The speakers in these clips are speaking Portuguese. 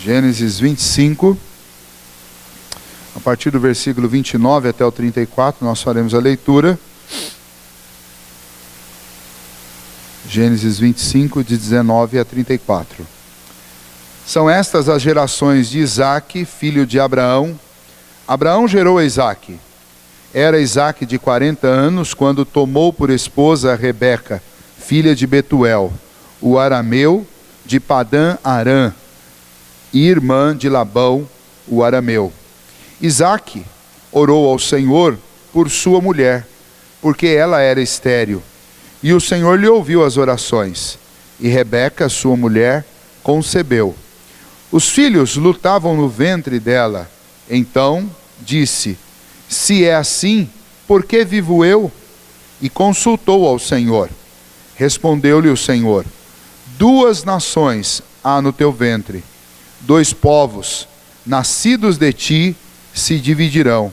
Gênesis 25, a partir do versículo 29 até o 34, nós faremos a leitura. Gênesis 25, de 19 a 34. São estas as gerações de Isaque, filho de Abraão. Abraão gerou a Isaque. Era Isaque de 40 anos, quando tomou por esposa a Rebeca, filha de Betuel, o arameu de Padã Arã, irmã de Labão, o arameu. Isaque orou ao Senhor por sua mulher, porque ela era estéril. E o Senhor lhe ouviu as orações, e Rebeca, sua mulher, concebeu. Os filhos lutavam no ventre dela. Então disse: se é assim, por que vivo eu? E consultou ao Senhor. Respondeu-lhe o Senhor: 2 nações há no teu ventre, 2 povos, nascidos de ti, se dividirão.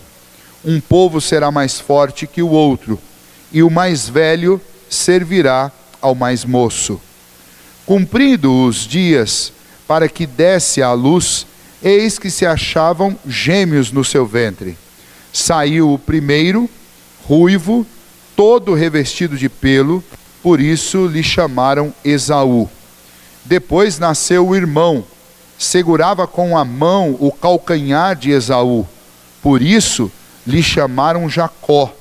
Um povo será mais forte que o outro, e o mais velho servirá ao mais moço. Cumprindo os dias para que desse à luz, eis que se achavam gêmeos no seu ventre. Saiu o primeiro, ruivo, todo revestido de pelo, por isso lhe chamaram Esaú. Depois nasceu o irmão, segurava com a mão o calcanhar de Esaú, por isso lhe chamaram Jacó.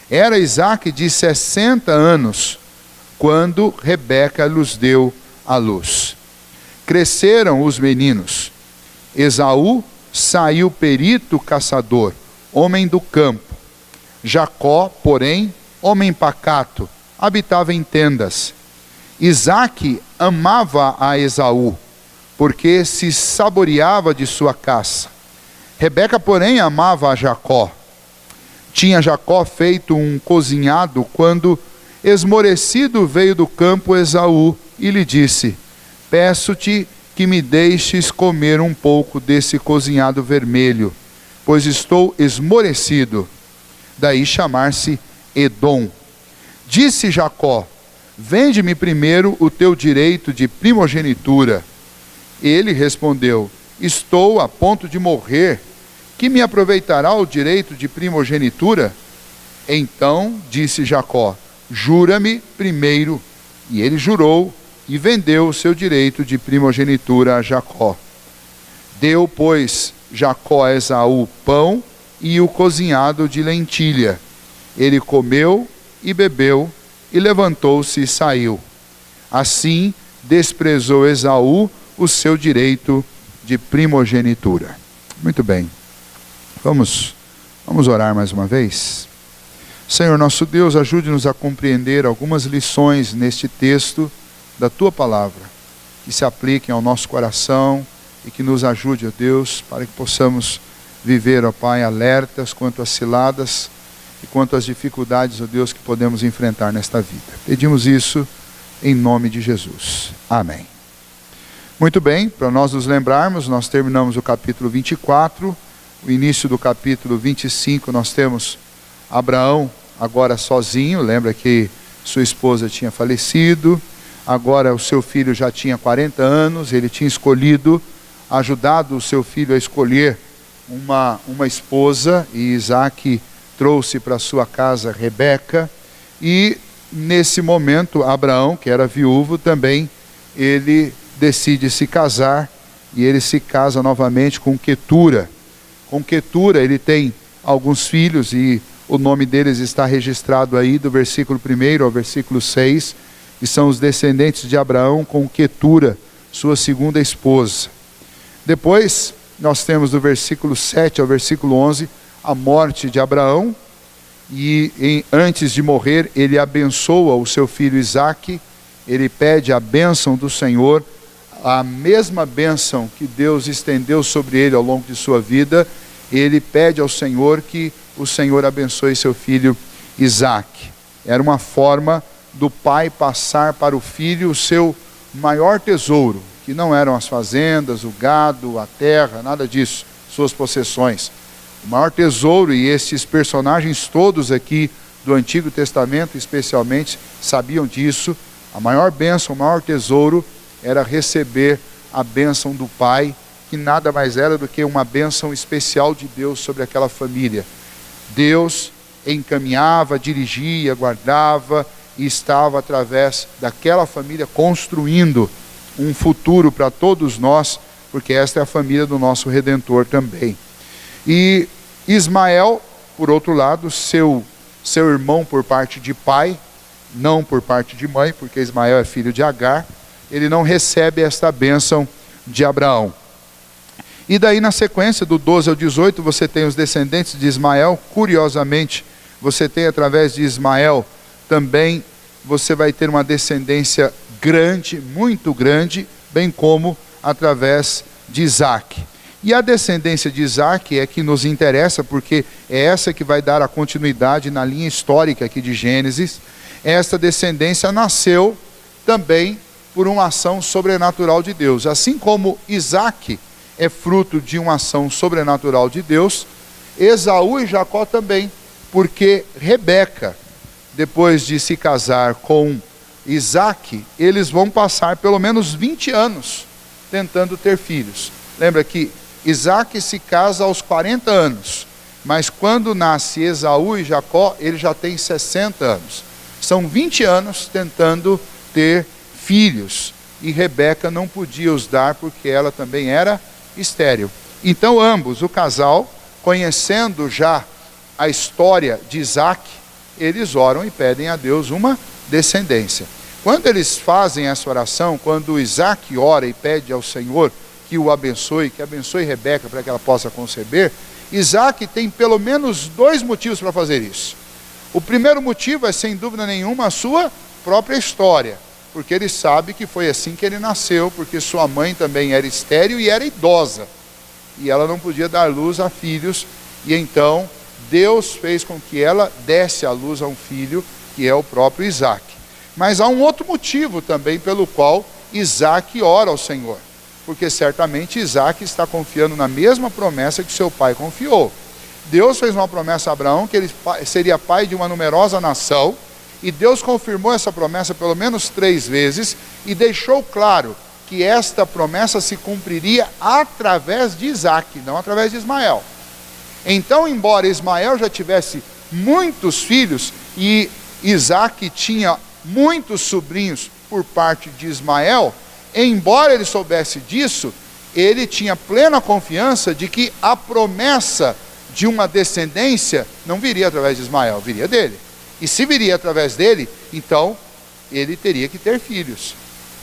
Era Isaque de 60 anos, quando Rebeca lhes deu à luz. Cresceram os meninos. Esaú saiu perito caçador, homem do campo. Jacó, porém, homem pacato, habitava em tendas. Isaque amava a Esaú, porque se saboreava de sua caça. Rebeca, porém, amava a Jacó. Tinha Jacó feito um cozinhado quando, esmorecido, veio do campo Esaú e lhe disse: peço-te que me deixes comer um pouco desse cozinhado vermelho, pois estou esmorecido. Daí chamar-se Edom. Disse Jacó: vende-me primeiro o teu direito de primogenitura. Ele respondeu: estou a ponto de morrer, que me aproveitará o direito de primogenitura? Então disse Jacó: jura-me primeiro. E ele jurou e vendeu o seu direito de primogenitura a Jacó. Deu, pois, Jacó a Esaú pão e o cozinhado de lentilha. Ele comeu e bebeu, e levantou-se e saiu. Assim desprezou Esaú o seu direito de primogenitura. Muito bem. Vamos orar mais uma vez? Senhor nosso Deus, ajude-nos a compreender algumas lições neste texto da Tua Palavra, que se apliquem ao nosso coração e que nos ajude, ó Deus, para que possamos viver, ó Pai, alertas quanto às ciladas e quanto às dificuldades, ó Deus, que podemos enfrentar nesta vida. Pedimos isso em nome de Jesus. Amém. Muito bem, para nós nos lembrarmos, nós terminamos o capítulo 24, o início do capítulo 25, nós temos Abraão agora sozinho. Lembra que sua esposa tinha falecido, agora o seu filho já tinha 40 anos, ele tinha escolhido, ajudado o seu filho a escolher uma esposa, e Isaque trouxe para sua casa Rebeca, e nesse momento Abraão, que era viúvo também, ele decide se casar, e ele se casa novamente com Quetura. Com Quetura ele tem alguns filhos, e o nome deles está registrado aí do versículo 1 ao versículo 6, que são os descendentes de Abraão com Quetura, sua segunda esposa. Depois nós temos do versículo 7 ao versículo 11 a morte de Abraão, e antes de morrer ele abençoa o seu filho Isaque. Ele pede a bênção do Senhor, a mesma bênção que Deus estendeu sobre ele ao longo de sua vida. Ele pede ao Senhor que o Senhor abençoe seu filho Isaque. Era uma forma do pai passar para o filho o seu maior tesouro, que não eram as fazendas, o gado, a terra, nada disso, suas possessões. O maior tesouro, e esses personagens todos aqui do Antigo Testamento especialmente sabiam disso, a maior bênção, o maior tesouro era receber a bênção do pai que nada mais era do que uma bênção especial de Deus sobre aquela família. Deus encaminhava, dirigia, guardava e estava através daquela família construindo um futuro para todos nós, porque esta é a família do nosso Redentor também. E Ismael, por outro lado, seu irmão por parte de pai, não por parte de mãe, porque Ismael é filho de Agar, ele não recebe esta bênção de Abraão. E daí na sequência, do 12 ao 18, você tem os descendentes de Ismael. Curiosamente, você tem através de Ismael também, você vai ter uma descendência grande, muito grande, bem como através de Isaac. E a descendência de Isaac é que nos interessa, porque é essa que vai dar a continuidade na linha histórica aqui de Gênesis. Esta descendência nasceu também por uma ação sobrenatural de Deus. Assim como Isaac é fruto de uma ação sobrenatural de Deus, Esaú e Jacó também, porque Rebeca, depois de se casar com Isaac, eles vão passar pelo menos 20 anos tentando ter filhos. Lembra que Isaac se casa aos 40 anos, mas quando nasce Esaú e Jacó, ele já tem 60 anos. São 20 anos tentando ter filhos, e Rebeca não podia os dar porque ela também era estéril. Então ambos, o casal, conhecendo já a história de Isaac, eles oram e pedem a Deus uma descendência. Quando eles fazem essa oração, quando Isaac ora e pede ao Senhor que o abençoe, que abençoe Rebeca para que ela possa conceber, Isaac tem pelo menos 2 motivos para fazer isso. O primeiro motivo é, sem dúvida nenhuma, a sua própria história, porque ele sabe que foi assim que ele nasceu, porque sua mãe também era estéril e era idosa, e ela não podia dar luz a filhos, e então Deus fez com que ela desse à luz a um filho, que é o próprio Isaac. Mas há um outro motivo também pelo qual Isaac ora ao Senhor, porque certamente Isaac está confiando na mesma promessa que seu pai confiou. Deus fez uma promessa a Abraão que ele seria pai de uma numerosa nação, e Deus confirmou essa promessa pelo menos 3 vezes, e deixou claro que esta promessa se cumpriria através de Isaac, não através de Ismael. Então, embora Ismael já tivesse muitos filhos, e Isaac tinha muitos sobrinhos por parte de Ismael, embora ele soubesse disso, ele tinha plena confiança de que a promessa de uma descendência não viria através de Ismael, viria dele. E se viria através dele, então ele teria que ter filhos.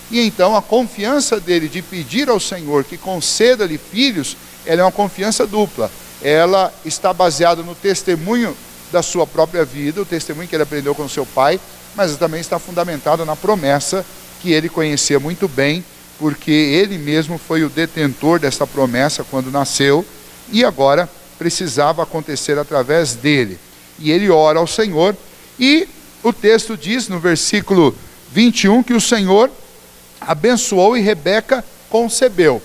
E então a confiança dele de pedir ao Senhor que conceda-lhe filhos, ela é uma confiança dupla. Ela está baseada no testemunho da sua própria vida, o testemunho que ele aprendeu com seu pai, mas também está fundamentada na promessa que ele conhecia muito bem, porque ele mesmo foi o detentor dessa promessa quando nasceu, e agora precisava acontecer através dele. E ele ora ao Senhor, e o texto diz no versículo 21 que o Senhor abençoou e Rebeca concebeu.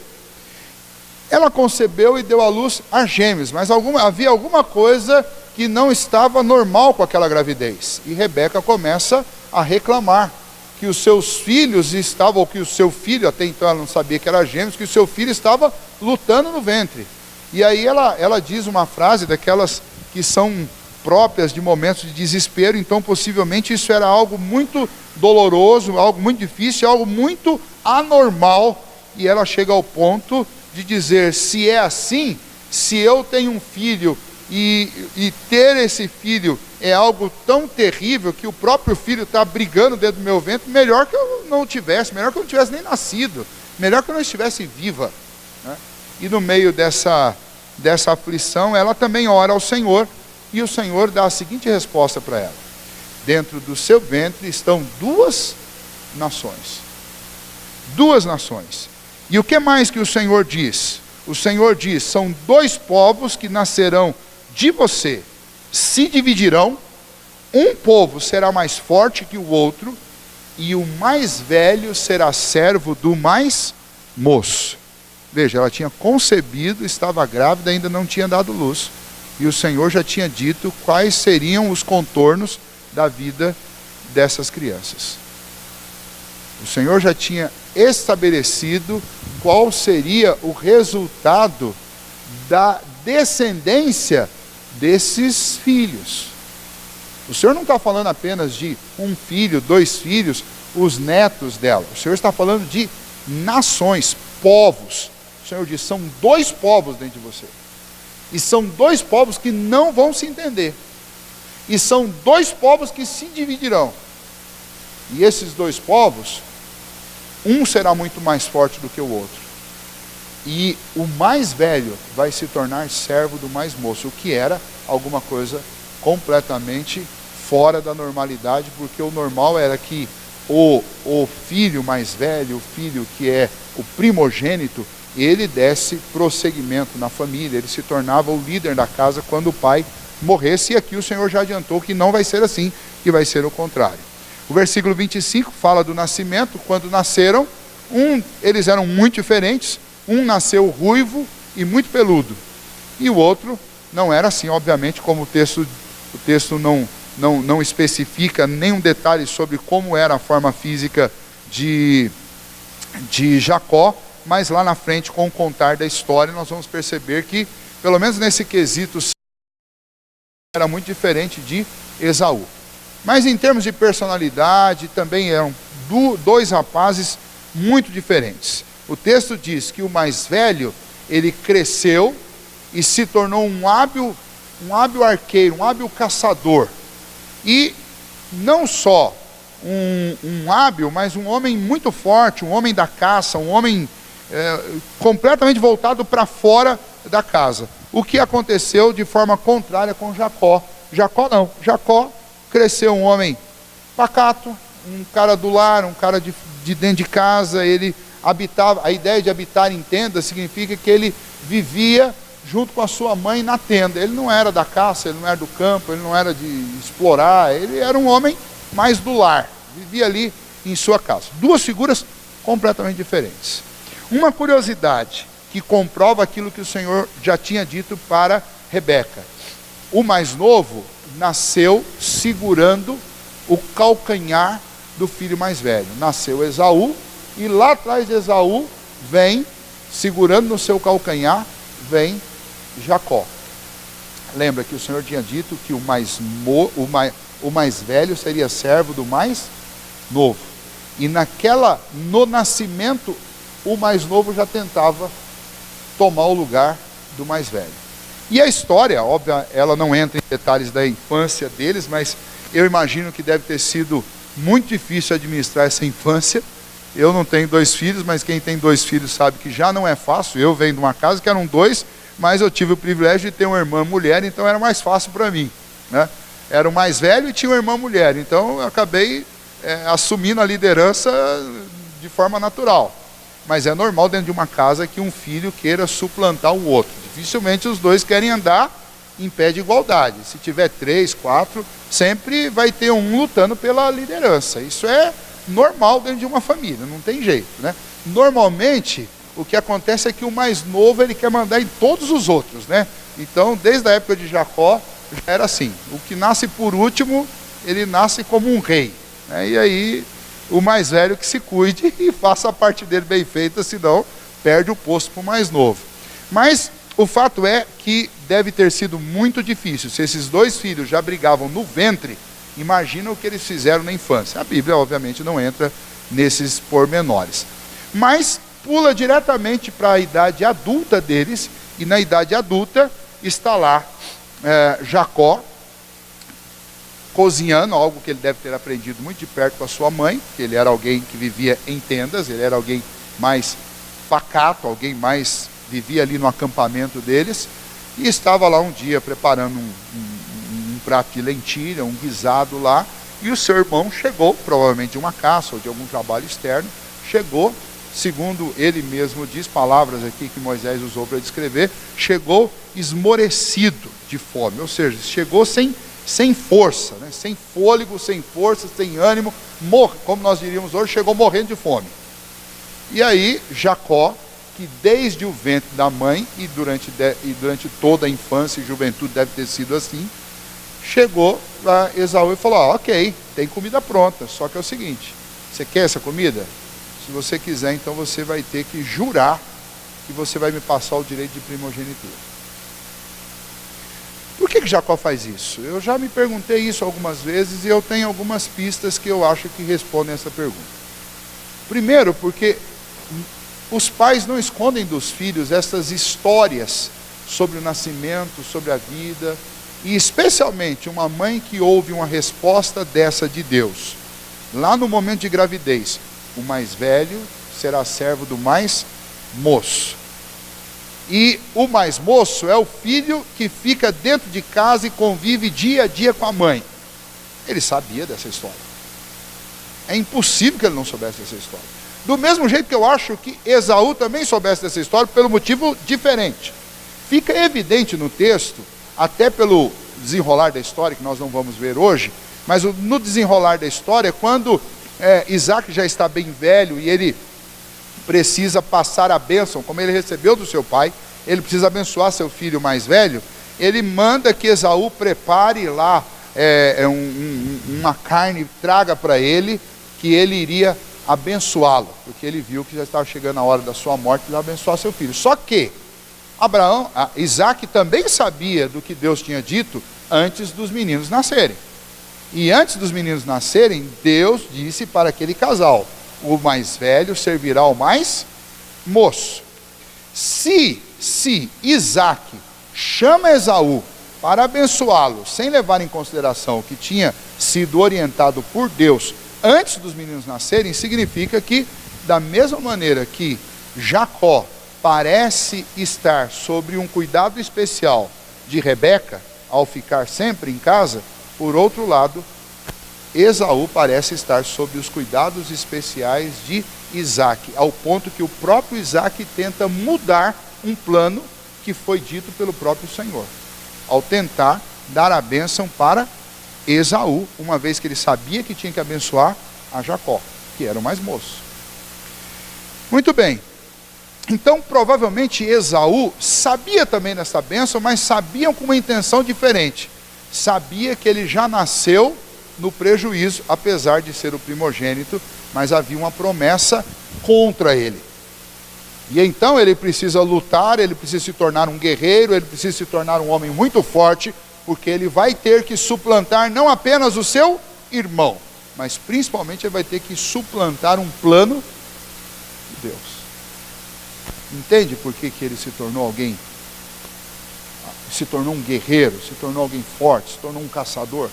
Ela concebeu e deu à luz a gêmeos, mas havia alguma coisa que não estava normal com aquela gravidez. E Rebeca começa a reclamar que os seus filhos estavam, ou que o seu filho, até então ela não sabia que era gêmeos, que o seu filho estava lutando no ventre. E aí ela diz uma frase daquelas que são próprias de momentos de desespero, então possivelmente isso era algo muito doloroso, algo muito difícil, algo muito anormal, e ela chega ao ponto de dizer: se é assim, se eu tenho um filho e ter esse filho é algo tão terrível que o próprio filho está brigando dentro do meu ventre, melhor que eu não tivesse, melhor que eu não tivesse nem nascido, melhor que eu não estivesse viva, né? E no meio dessa aflição, ela também ora ao Senhor, e o Senhor dá a seguinte resposta para ela: dentro do seu ventre estão 2 nações. 2 nações. E o que mais que o Senhor diz? O Senhor diz: são 2 povos que nascerão de você, se dividirão, um povo será mais forte que o outro, e o mais velho será servo do mais moço. Veja, ela tinha concebido, estava grávida, ainda não tinha dado luz, e o Senhor já tinha dito quais seriam os contornos da vida dessas crianças. O Senhor já tinha estabelecido qual seria o resultado da descendência desses filhos. O Senhor não está falando apenas de um filho, 2 filhos, os netos dela. O Senhor está falando de nações, povos. O Senhor diz, são 2 povos dentro de você. E são 2 povos que não vão se entender. E são 2 povos que se dividirão. E esses 2 povos, um será muito mais forte do que o outro. E o mais velho vai se tornar servo do mais moço, o que era alguma coisa completamente fora da normalidade, porque o normal era que o filho mais velho, o filho que é o primogênito, ele desse prosseguimento na família, ele se tornava o líder da casa quando o pai morresse, e aqui o Senhor já adiantou que não vai ser assim, que vai ser o contrário. O versículo 25 fala do nascimento. Quando nasceram, eles eram muito diferentes. Um nasceu ruivo e muito peludo, e o outro não era assim, obviamente, como o texto não especifica nenhum detalhe sobre como era a forma física de Jacó, mas lá na frente, com o contar da história, nós vamos perceber que, pelo menos nesse quesito, era muito diferente de Esaú. Mas em termos de personalidade, também eram 2 rapazes muito diferentes. O texto diz que o mais velho, ele cresceu e se tornou um hábil arqueiro, um hábil caçador. E não só um hábil, mas um homem muito forte, um homem da caça, um homem completamente voltado para fora da casa. O que aconteceu de forma contrária com Jacó. Jacó não. Jacó cresceu um homem pacato, um cara do lar, um cara de dentro de casa. Ele habitava, a ideia de habitar em tenda significa que ele vivia junto com a sua mãe na tenda. Ele não era da caça, ele não era do campo, ele não era de explorar, ele era um homem mais do lar, vivia ali em sua casa. 2 figuras completamente diferentes. Uma curiosidade que comprova aquilo que o Senhor já tinha dito para Rebeca: o mais novo nasceu segurando o calcanhar do filho mais velho. Nasceu Esaú, e lá atrás de Esaú vem, segurando no seu calcanhar, vem Jacó. Lembra que o Senhor tinha dito que o mais velho seria servo do mais novo. E no nascimento, o mais novo já tentava tomar o lugar do mais velho. E a história, óbvio, ela não entra em detalhes da infância deles, mas eu imagino que deve ter sido muito difícil administrar essa infância. Eu não tenho 2 filhos, mas quem tem 2 filhos sabe que já não é fácil. Eu venho de uma casa que eram 2, mas eu tive o privilégio de ter uma irmã mulher, então era mais fácil para mim, né? Era o mais velho e tinha uma irmã mulher, então eu acabei assumindo a liderança de forma natural. Mas é normal dentro de uma casa que um filho queira suplantar o outro. Dificilmente os 2 querem andar em pé de igualdade. Se tiver 3, 4, sempre vai ter um lutando pela liderança. Isso é normal dentro de uma família, não tem jeito, né? Normalmente, o que acontece é que o mais novo, ele quer mandar em todos os outros, né? Então, desde a época de Jacó, já era assim. O que nasce por último, ele nasce como um rei, né? E aí, o mais velho que se cuide e faça a parte dele bem feita, senão perde o posto para o mais novo. Mas o fato é que deve ter sido muito difícil. Se esses 2 filhos já brigavam no ventre, imagina o que eles fizeram na infância. A Bíblia, obviamente, não entra nesses pormenores. Mas pula diretamente para a idade adulta deles, e na idade adulta está lá Jacó, cozinhando, algo que ele deve ter aprendido muito de perto com a sua mãe, que ele era alguém que vivia em tendas, ele era alguém mais pacato, alguém mais vivia ali no acampamento deles, e estava lá um dia preparando um prato de lentilha, um guisado lá, e o seu irmão chegou, provavelmente de uma caça ou de algum trabalho externo, chegou, segundo ele mesmo diz, palavras aqui que Moisés usou para descrever, chegou esmorecido de fome, ou seja, chegou sem força, né? Sem fôlego, sem força, sem ânimo, como nós diríamos hoje, chegou morrendo de fome. E aí Jacó, que desde o ventre da mãe e durante toda a infância e juventude deve ter sido assim, chegou para Esaú e falou: ok, tem comida pronta, só que é o seguinte, você quer essa comida? Se você quiser, então você vai ter que jurar que você vai me passar o direito de primogenitura. Por que Jacó faz isso? Eu já me perguntei isso algumas vezes e eu tenho algumas pistas que eu acho que respondem essa pergunta. Primeiro, porque os pais não escondem dos filhos essas histórias sobre o nascimento, sobre a vida, e especialmente uma mãe que ouve uma resposta dessa de Deus. Lá no momento de gravidez, o mais velho será servo do mais moço. E o mais moço é o filho que fica dentro de casa e convive dia a dia com a mãe. Ele sabia dessa história. É impossível que ele não soubesse dessa história. Do mesmo jeito que eu acho que Esaú também soubesse dessa história, pelo motivo diferente. Fica evidente no texto, até pelo desenrolar da história, que nós não vamos ver hoje, mas no desenrolar da história, quando Isaac já está bem velho e ele precisa passar a bênção, como ele recebeu do seu pai, ele precisa abençoar seu filho mais velho, ele manda que Esaú prepare lá uma carne, traga para ele, que ele iria abençoá-lo, porque ele viu que já estava chegando a hora da sua morte, ele ia abençoar seu filho. Só que Isaac também sabia do que Deus tinha dito antes dos meninos nascerem. E antes dos meninos nascerem, Deus disse para aquele casal: o mais velho servirá ao mais moço. Se Isaac chama Esaú para abençoá-lo, sem levar em consideração o que tinha sido orientado por Deus antes dos meninos nascerem, significa que, da mesma maneira que Jacó parece estar sob um cuidado especial de Rebeca, ao ficar sempre em casa, por outro lado, Esaú parece estar sob os cuidados especiais de Isaac, ao ponto que o próprio Isaac tenta mudar um plano que foi dito pelo próprio Senhor, ao tentar dar a bênção para Esaú, uma vez que ele sabia que tinha que abençoar a Jacó, que era o mais moço. Muito bem, então provavelmente Esaú sabia também dessa bênção, mas sabia com uma intenção diferente. Sabia que ele já nasceu no prejuízo, apesar de ser o primogênito, mas havia uma promessa contra ele. E então ele precisa lutar, ele precisa se tornar um guerreiro, ele precisa se tornar um homem muito forte, porque ele vai ter que suplantar não apenas o seu irmão, mas principalmente ele vai ter que suplantar um plano de Deus. Entende por que ele se tornou alguém? Se tornou um guerreiro, se tornou alguém forte, se tornou um caçador?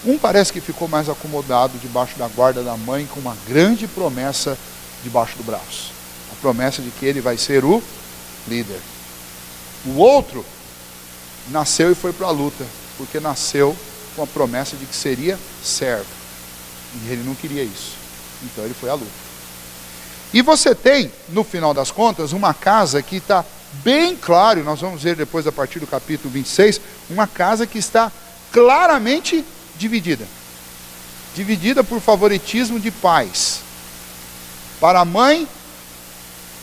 Um parece que ficou mais acomodado debaixo da guarda da mãe, com uma grande promessa debaixo do braço. A promessa de que ele vai ser o líder. O outro nasceu e foi para a luta, porque nasceu com a promessa de que seria servo. E ele não queria isso. Então ele foi à luta. E você tem, no final das contas, uma casa que está bem claro, nós vamos ver depois a partir do capítulo 26, uma casa que está claramente dividida. Dividida por favoritismo de pais. Para a mãe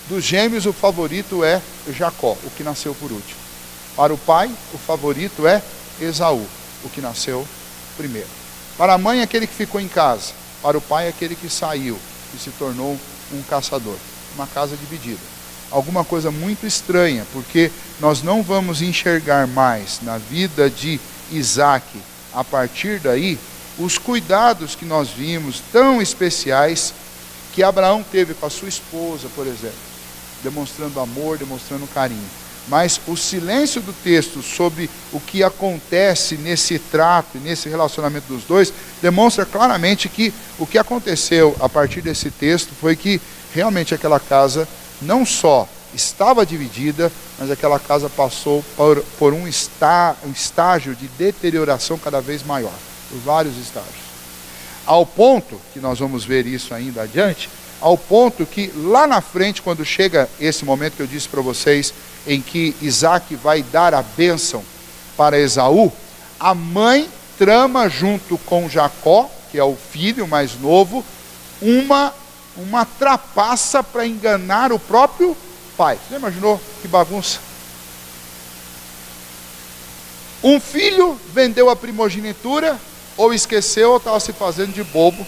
dos gêmeos, o favorito é Jacó, o que nasceu por último. Para o pai, o favorito é Esaú, o que nasceu primeiro. Para a mãe, aquele que ficou em casa. Para o pai, aquele que saiu e se tornou um caçador. Uma casa dividida. Alguma coisa muito estranha, porque nós não vamos enxergar mais na vida de Isaac, a partir daí, os cuidados que nós vimos, tão especiais, que Abraão teve com a sua esposa, por exemplo, demonstrando amor, demonstrando carinho. Mas o silêncio do texto sobre o que acontece nesse trato, nesse relacionamento dos dois, demonstra claramente que o que aconteceu a partir desse texto foi que realmente aquela casa não só estava dividida, mas aquela casa passou por um estágio de deterioração cada vez maior, por vários estágios. Ao ponto, que nós vamos ver isso ainda adiante, ao ponto que lá na frente, quando chega esse momento que eu disse para vocês, em que Isaac vai dar a bênção para Esaú, a mãe trama junto com Jacó, que é o filho mais novo, uma trapaça para enganar o próprio pai. Você imaginou que bagunça? Um filho vendeu a primogenitura, ou esqueceu, ou estava se fazendo de bobo,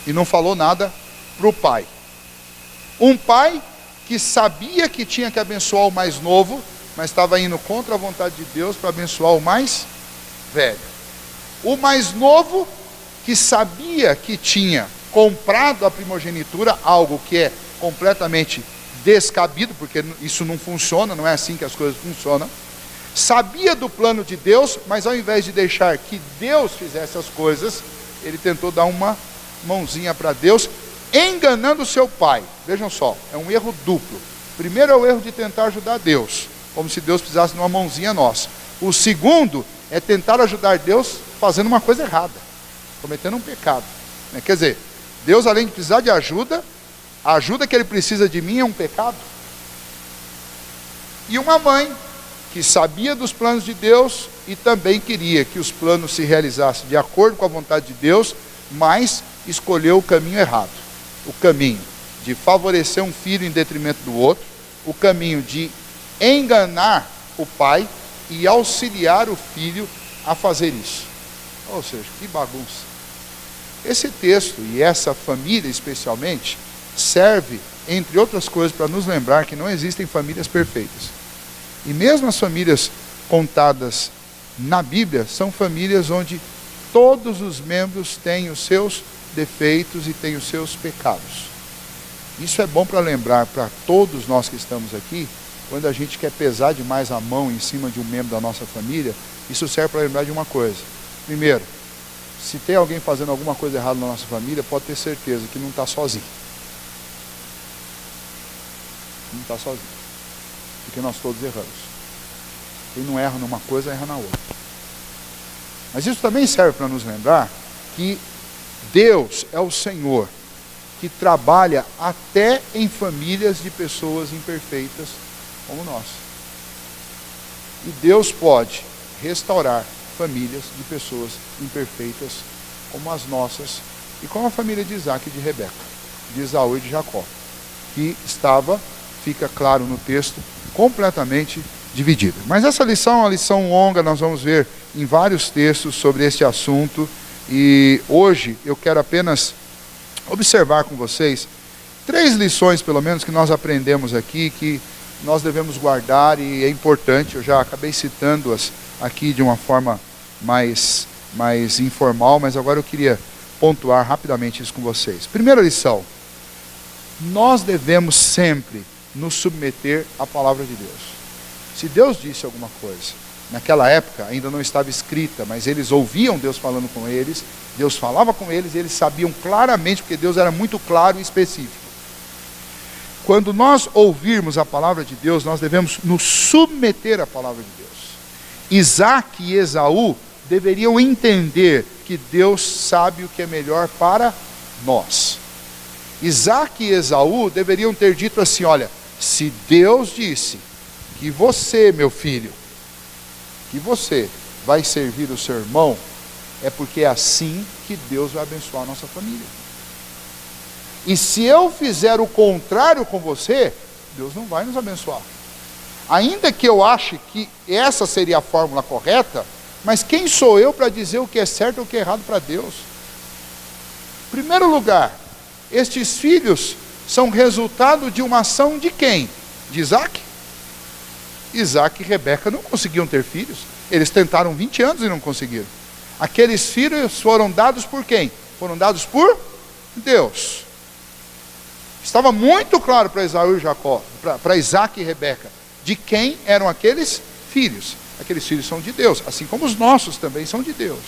e não falou nada para o pai. Um pai que sabia que tinha que abençoar o mais novo, mas estava indo contra a vontade de Deus para abençoar o mais velho. O mais novo que sabia que tinha comprado a primogenitura, algo que é completamente descabido, porque isso não funciona, não é assim que as coisas funcionam. Sabia do plano de Deus, mas ao invés de deixar que Deus fizesse as coisas, ele tentou dar uma mãozinha para Deus, enganando seu pai. Vejam só, é um erro duplo. Primeiro é o erro de tentar ajudar Deus, como se Deus precisasse de uma mãozinha nossa. O segundo é tentar ajudar Deus fazendo uma coisa errada, cometendo um pecado. Quer dizer, Deus, além de precisar de ajuda, a ajuda que ele precisa de mim é um pecado. E uma mãe que sabia dos planos de Deus e também queria que os planos se realizassem de acordo com a vontade de Deus, mas escolheu o caminho errado. O caminho de favorecer um filho em detrimento do outro, o caminho de enganar o pai e auxiliar o filho a fazer isso. Ou seja, que bagunça. Esse texto e essa família especialmente serve, entre outras coisas, para nos lembrar que não existem famílias perfeitas. E mesmo as famílias contadas na Bíblia são famílias onde todos os membros têm os seus defeitos e têm os seus pecados. Isso é bom para lembrar para todos nós que estamos aqui, quando a gente quer pesar demais a mão em cima de um membro da nossa família, isso serve para lembrar de uma coisa. Primeiro, se tem alguém fazendo alguma coisa errada na nossa família, pode ter certeza que não está sozinho. Não está sozinho. Porque nós todos erramos. Quem não erra numa coisa, erra na outra. Mas isso também serve para nos lembrar que Deus é o Senhor que trabalha até em famílias de pessoas imperfeitas como nós. E Deus pode restaurar famílias de pessoas imperfeitas como as nossas e como a família de Isaac e de Rebeca, de Esaú e de Jacó, que estava, fica claro no texto, completamente dividida. Mas essa lição é uma lição longa, nós vamos ver em vários textos sobre este assunto, e hoje eu quero apenas observar com vocês 3 lições, pelo menos, que nós aprendemos aqui, que nós devemos guardar, e é importante, eu já acabei citando-as aqui de uma forma mais informal, mas agora eu queria pontuar rapidamente isso com vocês. Primeira lição: nós devemos sempre nos submeter à palavra de Deus. Se Deus disse alguma coisa, naquela época ainda não estava escrita, mas eles ouviam Deus falando com eles, Deus falava com eles e eles sabiam claramente, porque Deus era muito claro e específico. Quando nós ouvirmos a palavra de Deus, nós devemos nos submeter à palavra de Deus. Isaac e Esaú deveriam entender que Deus sabe o que é melhor para nós. Isaac e Esaú deveriam ter dito assim: olha, se Deus disse que você, meu filho, que você vai servir o seu irmão, é porque é assim que Deus vai abençoar a nossa família. E se eu fizer o contrário com você, Deus não vai nos abençoar. Ainda que eu ache que essa seria a fórmula correta, mas quem sou eu para dizer o que é certo e o que é errado para Deus? Em primeiro lugar, estes filhos são resultado de uma ação de quem? De Isaac? Isaac e Rebeca não conseguiam ter filhos. Eles tentaram 20 anos e não conseguiram. Aqueles filhos foram dados por quem? Foram dados por Deus. Estava muito claro para Esaú e Jacó, para Isaac e Rebeca, de quem eram aqueles filhos. Aqueles filhos são de Deus, assim como os nossos também são de Deus.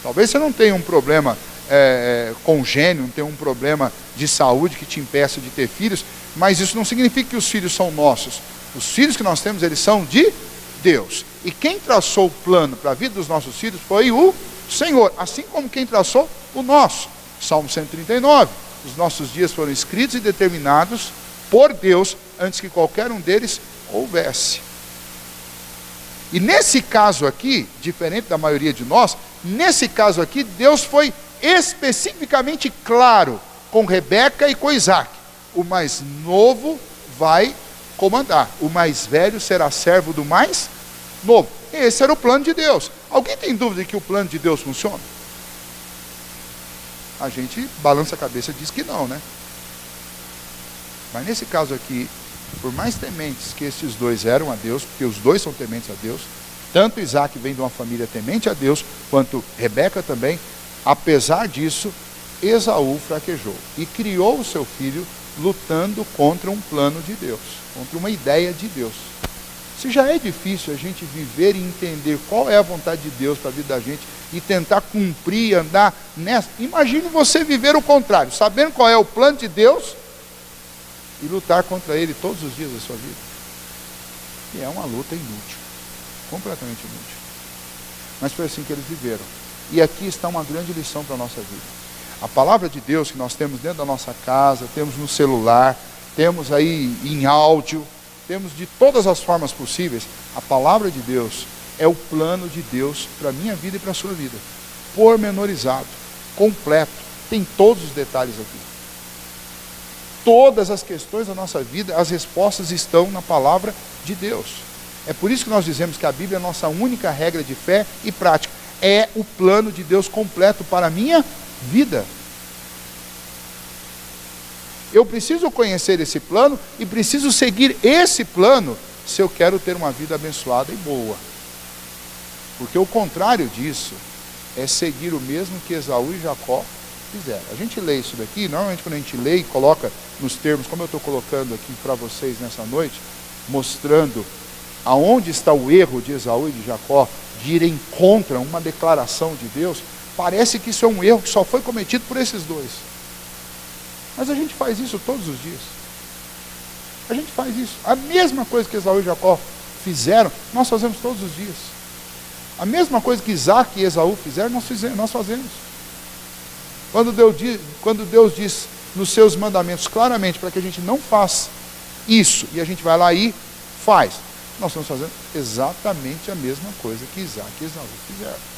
Talvez você não tenha um problema congênito, não tenha um problema de saúde que te impeça de ter filhos, mas isso não significa que os filhos são nossos. Os filhos que nós temos, eles são de Deus. E quem traçou o plano para a vida dos nossos filhos foi o Senhor, assim como quem traçou o nosso. Salmo 139, os nossos dias foram escritos e determinados por Deus antes que qualquer um deles houvesse. E nesse caso aqui, diferente da maioria de nós, nesse caso aqui, Deus foi especificamente claro com Rebeca e com Isaac. O mais novo vai comandar, o mais velho será servo do mais novo. Esse era o plano de Deus. Alguém tem dúvida de que o plano de Deus funciona? a gente balança a cabeça e diz que não, né? Mas nesse caso aqui, por mais tementes que esses dois eram a Deus, porque os dois são tementes a Deus, tanto Isaac vem de uma família temente a Deus, quanto Rebeca também, apesar disso, Esaú fraquejou e criou o seu filho lutando contra um plano de Deus, contra uma ideia de Deus. Se já é difícil a gente viver e entender qual é a vontade de Deus para a vida da gente e tentar cumprir, andar nessa, imagine você viver o contrário, sabendo qual é o plano de Deus e lutar contra ele todos os dias da sua vida. E é uma luta inútil, completamente inútil. Mas foi assim que eles viveram. E aqui está uma grande lição para a nossa vida. A palavra de Deus que nós temos dentro da nossa casa, temos no celular, temos aí em áudio, temos de todas as formas possíveis. A palavra de Deus é o plano de Deus para a minha vida e para a sua vida. Pormenorizado, completo, tem todos os detalhes aqui. Todas as questões da nossa vida, as respostas estão na palavra de Deus. É por isso que nós dizemos que a Bíblia é a nossa única regra de fé e prática. É o plano de Deus completo para a minha vida. Eu preciso conhecer esse plano e preciso seguir esse plano se eu quero ter uma vida abençoada e boa. Porque o contrário disso é seguir o mesmo que Esaú e Jacó fizeram. A gente lê isso daqui, normalmente quando a gente lê e coloca nos termos, como eu estou colocando aqui para vocês nessa noite, mostrando aonde está o erro de Esaú e de Jacó, de irem contra uma declaração de Deus, parece que isso é um erro que só foi cometido por esses dois. Mas a gente faz isso todos os dias. A gente faz isso. A mesma coisa que Esaú e Jacó fizeram, nós fazemos todos os dias. A mesma coisa que Isaac e Esaú fizeram, nós fazemos. Quando Deus diz nos seus mandamentos claramente para que a gente não faça isso, e a gente vai lá e faz, nós estamos fazendo exatamente a mesma coisa que Isaac e Esaú fizeram.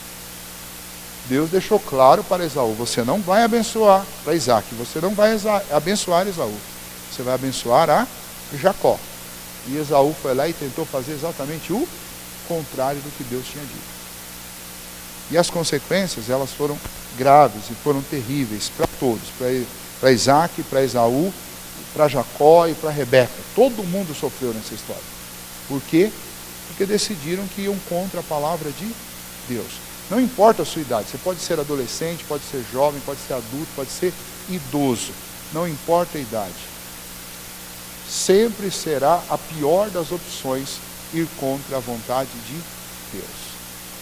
Deus deixou claro para Esaú, você não vai abençoar para Isaac, você não vai abençoar Esaú, você vai abençoar a Jacó. E Esaú foi lá e tentou fazer exatamente o contrário do que Deus tinha dito. E as consequências, elas foram graves e foram terríveis para todos, para Isaac, para Esaú, para Jacó e para Rebeca. Todo mundo sofreu nessa história. Por quê? Porque decidiram que iam contra a palavra de Deus. Não importa a sua idade, você pode ser adolescente, pode ser jovem, pode ser adulto, pode ser idoso, não importa a idade. Sempre será a pior das opções ir contra a vontade de Deus.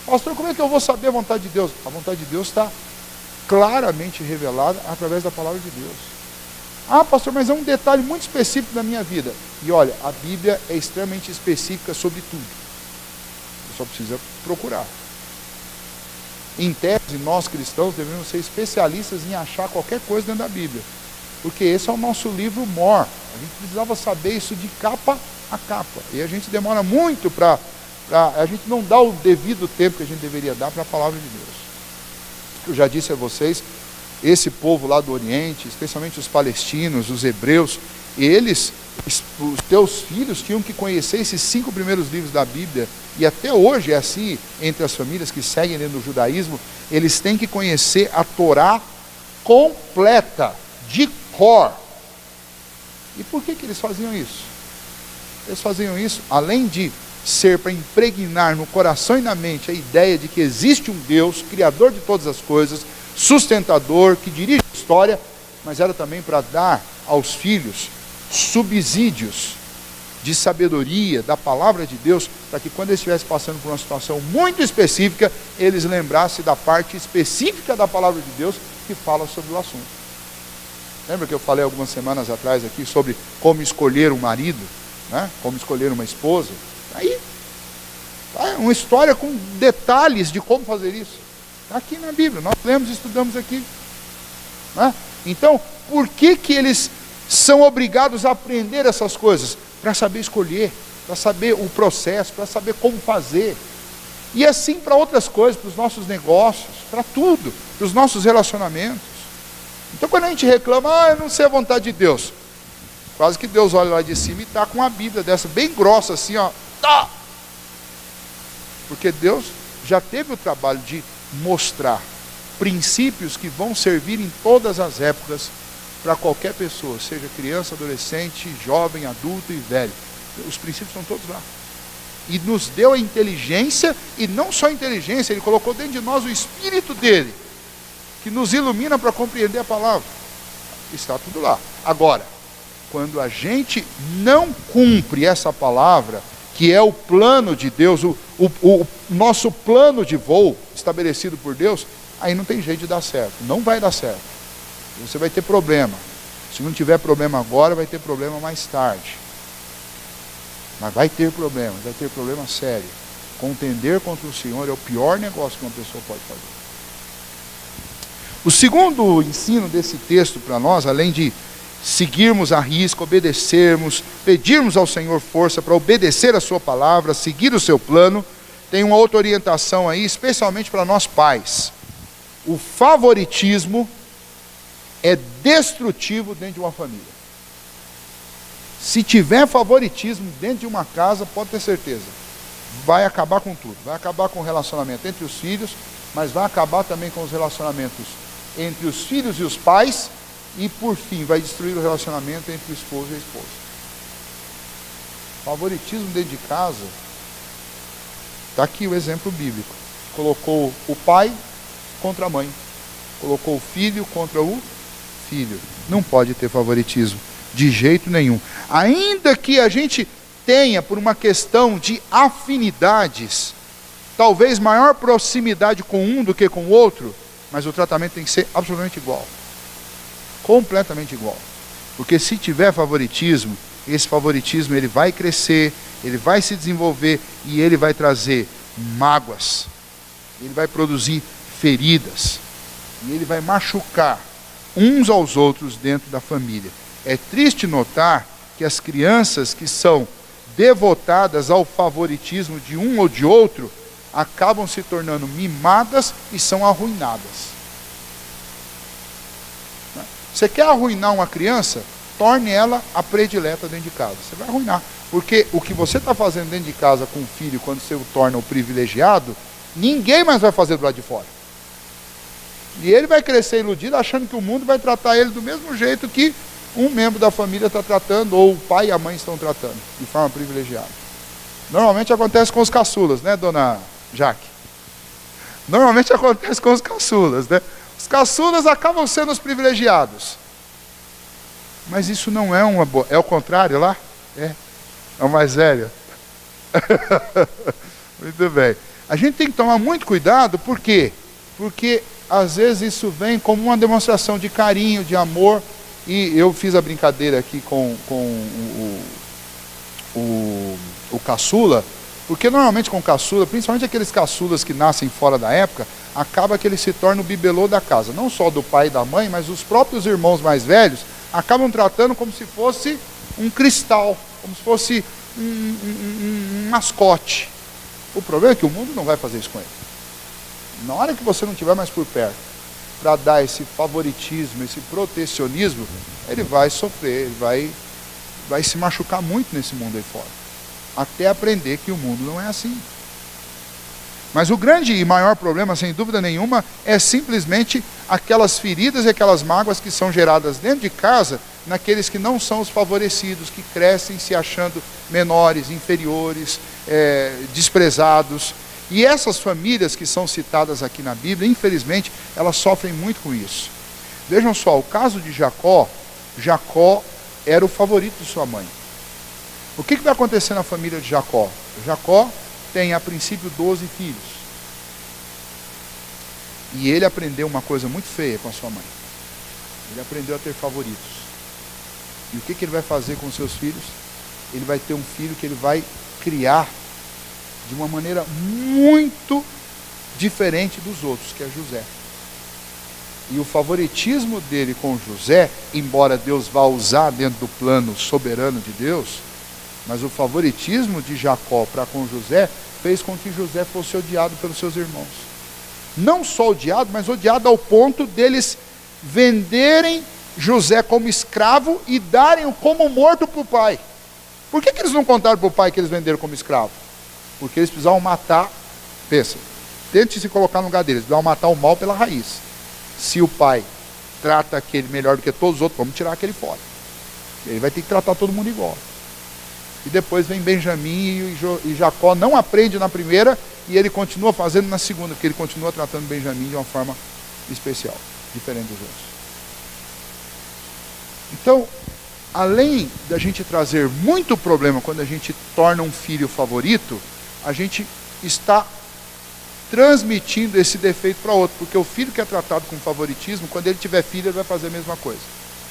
Pastor, como é que eu vou saber a vontade de Deus? A vontade de Deus está claramente revelada através da palavra de Deus. Ah, pastor, mas é um detalhe muito específico da minha vida. E olha, a Bíblia é extremamente específica sobre tudo. Você só precisa procurar. Em tese, nós cristãos devemos ser especialistas em achar qualquer coisa dentro da Bíblia. Porque esse é o nosso livro mor. A gente precisava saber isso de capa a capa. E a gente demora muito a gente não dá o devido tempo que a gente deveria dar para a palavra de Deus. Eu já disse a vocês, esse povo lá do Oriente, especialmente os palestinos, os hebreus, eles, os teus filhos tinham que conhecer esses 5 primeiros livros da Bíblia, e até hoje é assim, entre as famílias que seguem dentro do judaísmo, eles têm que conhecer a Torá completa, de cor. E por que eles faziam isso? Eles faziam isso, além de ser para impregnar no coração e na mente a ideia de que existe um Deus, criador de todas as coisas, sustentador, que dirige a história, mas era também para dar aos filhos subsídios de sabedoria da palavra de Deus, para que quando eles estivessem passando por uma situação muito específica, eles lembrassem da parte específica da palavra de Deus que fala sobre o assunto. Lembra que eu falei algumas semanas atrás aqui sobre como escolher um marido, né? Como escolher uma esposa? Aí, é uma história com detalhes de como fazer isso. Está aqui na Bíblia, nós lemos e estudamos aqui. Né? Então, por que eles são obrigados a aprender essas coisas? Para saber escolher, para saber o processo, para saber como fazer. E assim para outras coisas, para os nossos negócios, para tudo, para os nossos relacionamentos. Então quando a gente reclama, eu não sei a vontade de Deus, quase que Deus olha lá de cima e está com uma Bíblia dessa, bem grossa assim, ó. Tá! Porque Deus já teve o trabalho de mostrar princípios que vão servir em todas as épocas para qualquer pessoa, seja criança, adolescente, jovem, adulto e velho. Os princípios estão todos lá. E nos deu a inteligência, e não só a inteligência, Ele colocou dentro de nós o Espírito dele, que nos ilumina para compreender a palavra. Está tudo lá. Agora, quando a gente não cumpre essa palavra, que é o plano de Deus, o nosso plano de voo estabelecido por Deus, aí não tem jeito de dar certo. Não vai dar certo. Você vai ter problema. Se não tiver problema agora, vai ter problema mais tarde. Mas vai ter problema sério. Contender contra o Senhor é o pior negócio que uma pessoa pode fazer. O segundo ensino desse texto para nós, além de seguirmos a risco, obedecermos, pedirmos ao Senhor força para obedecer a sua palavra, seguir o seu plano, tem uma outra orientação aí, especialmente para nós pais. O favoritismo é destrutivo dentro de uma família. Se tiver favoritismo dentro de uma casa, pode ter certeza, vai acabar com tudo. Vai acabar com o relacionamento entre os filhos, mas vai acabar também com os relacionamentos entre os filhos e os pais, e por fim vai destruir o relacionamento entre o esposo e a esposa. Favoritismo dentro de casa, está aqui o exemplo bíblico. Colocou o pai contra a mãe, colocou o filho contra o filho. Não pode ter favoritismo, de jeito nenhum. Ainda que a gente tenha, por uma questão de afinidades, talvez maior proximidade com um do que com o outro, mas o tratamento tem que ser absolutamente igual. Completamente igual. Porque se tiver favoritismo, esse favoritismo ele vai crescer, ele vai se desenvolver e ele vai trazer mágoas. Ele vai produzir feridas. E ele vai machucar uns aos outros dentro da família. É triste notar que as crianças que são devotadas ao favoritismo de um ou de outro, acabam se tornando mimadas e são arruinadas. Você quer arruinar uma criança? Torne ela a predileta dentro de casa. Você vai arruinar. Porque o que você está fazendo dentro de casa com o filho, quando você o torna o privilegiado, ninguém mais vai fazer do lado de fora. E ele vai crescer iludido, achando que o mundo vai tratar ele do mesmo jeito que um membro da família está tratando, ou o pai e a mãe estão tratando, de forma privilegiada. Normalmente acontece com os caçulas, né, dona Jaque? Normalmente acontece com os caçulas, né? Os caçulas acabam sendo os privilegiados. Mas isso não é uma boa. É o contrário lá? É o mais velho. Muito bem. A gente tem que tomar muito cuidado, por quê? Porque às vezes isso vem como uma demonstração de carinho, de amor. E eu fiz a brincadeira aqui com o caçula, porque normalmente com caçula, principalmente aqueles caçulas que nascem fora da época, acaba que ele se torna o bibelô da casa, não só do pai e da mãe, mas os próprios irmãos mais velhos acabam tratando como se fosse um cristal, como se fosse um mascote. O problema é que o mundo não vai fazer isso com ele. Na hora que você não estiver mais por perto, para dar esse favoritismo, esse protecionismo, ele vai sofrer, ele vai se machucar muito nesse mundo aí fora, até aprender que o mundo não é assim. Mas o grande e maior problema, sem dúvida nenhuma, é simplesmente aquelas feridas e aquelas mágoas que são geradas dentro de casa, naqueles que não são os favorecidos, que crescem se achando menores, inferiores, desprezados. E essas famílias que são citadas aqui na Bíblia, infelizmente, elas sofrem muito com isso. Vejam só, o caso de Jacó, Jacó era o favorito de sua mãe. O que vai acontecer na família de Jacó? Jacó tem, a princípio, 12 filhos. E ele aprendeu uma coisa muito feia com a sua mãe. Ele aprendeu a ter favoritos. E o que ele vai fazer com os seus filhos? Ele vai ter um filho que ele vai criar de uma maneira muito diferente dos outros, que é José. E o favoritismo dele com José, embora Deus vá usar dentro do plano soberano de Deus, mas o favoritismo de Jacó para com José fez com que José fosse odiado pelos seus irmãos. Não só odiado, mas odiado ao ponto deles venderem José como escravo e darem-o como morto para o pai. Por que eles não contaram para o pai que eles venderam como escravo? Porque eles precisavam matar, pensa, tente se colocar no lugar deles. Vão matar o mal pela raiz. Se o pai trata aquele melhor do que todos os outros, vamos tirar aquele fora. Ele vai ter que tratar todo mundo igual. E depois vem Benjamim e Jacó não aprende na primeira e ele continua fazendo na segunda, porque ele continua tratando Benjamim de uma forma especial, diferente dos outros. Então, além da gente trazer muito problema quando a gente torna um filho favorito, a gente está transmitindo esse defeito para outro, porque o filho que é tratado com favoritismo, quando ele tiver filho, ele vai fazer a mesma coisa.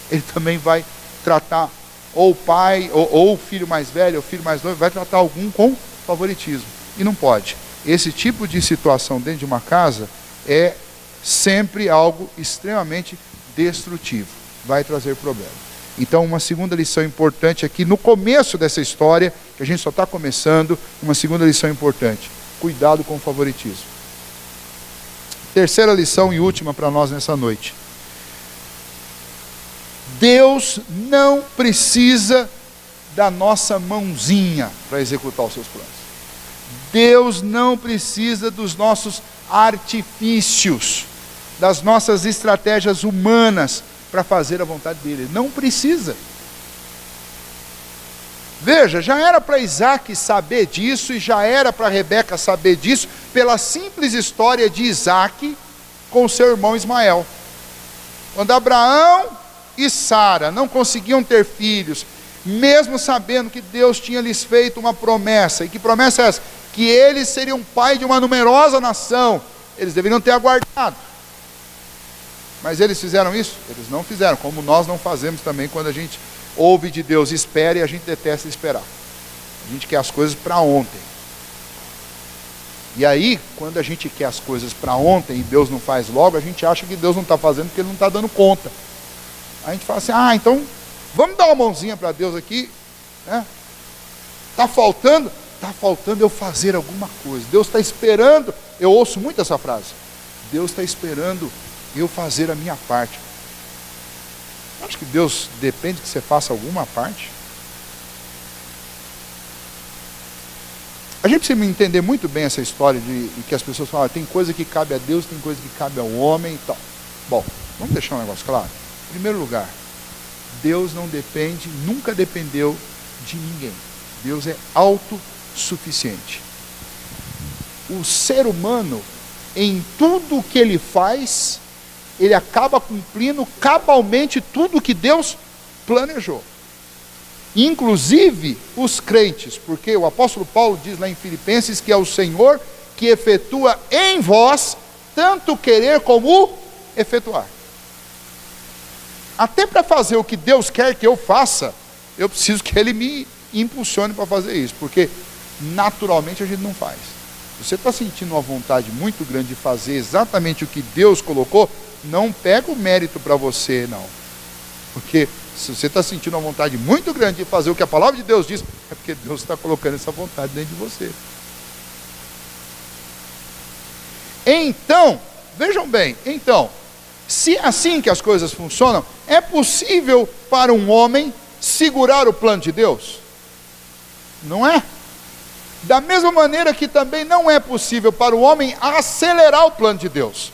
Ele também vai tratar ou o pai, ou o filho mais velho, ou o filho mais novo, vai tratar algum com favoritismo. E não pode. Esse tipo de situação dentro de uma casa é sempre algo extremamente destrutivo. Vai trazer problema. Então, uma segunda lição importante aqui, no começo dessa história, que a gente só está começando, uma segunda lição importante. Cuidado com o favoritismo. Terceira lição e última para nós nessa noite. Deus não precisa da nossa mãozinha para executar os seus planos. Deus não precisa dos nossos artifícios, das nossas estratégias humanas para fazer a vontade dele. Ele não precisa. Veja, já era para Isaac saber disso e já era para Rebeca saber disso pela simples história de Isaac com seu irmão Ismael. Quando Abraão e Sara não conseguiam ter filhos, mesmo sabendo que Deus tinha lhes feito uma promessa. E que promessa é essa? Que eles seriam pai de uma numerosa nação. Eles deveriam ter aguardado. Mas eles fizeram isso? Eles não fizeram, como nós não fazemos também quando a gente ouve de Deus, espera, e a gente detesta esperar. A gente quer as coisas para ontem. E aí, quando a gente quer as coisas para ontem e Deus não faz logo, a gente acha que Deus não está fazendo porque Ele não está dando conta. A gente fala assim, então vamos dar uma mãozinha para Deus aqui. Está faltando eu fazer alguma coisa. Deus está esperando, eu ouço muito essa frase, Deus está esperando eu fazer a minha parte. Acho que Deus depende que você faça alguma parte. A gente precisa entender muito bem essa história de que as pessoas falam, tem coisa que cabe a Deus, tem coisa que cabe ao homem e tal. Bom, vamos deixar um negócio claro. Em primeiro lugar, Deus não depende, nunca dependeu de ninguém. Deus é autossuficiente. O ser humano, em tudo que ele faz, ele acaba cumprindo cabalmente tudo que Deus planejou. Inclusive os crentes, porque o apóstolo Paulo diz lá em Filipenses que é o Senhor que efetua em vós tanto querer como efetuar. Até para fazer o que Deus quer que eu faça, eu preciso que Ele me impulsione para fazer isso, porque naturalmente a gente não faz. Você está sentindo uma vontade muito grande de fazer exatamente o que Deus colocou, não pega o mérito para você, não. Porque se você está sentindo uma vontade muito grande de fazer o que a palavra de Deus diz, é porque Deus está colocando essa vontade dentro de você. Então, vejam bem, se é assim que as coisas funcionam, é possível para um homem segurar o plano de Deus? Não é? Da mesma maneira que também não é possível para o homem acelerar o plano de Deus.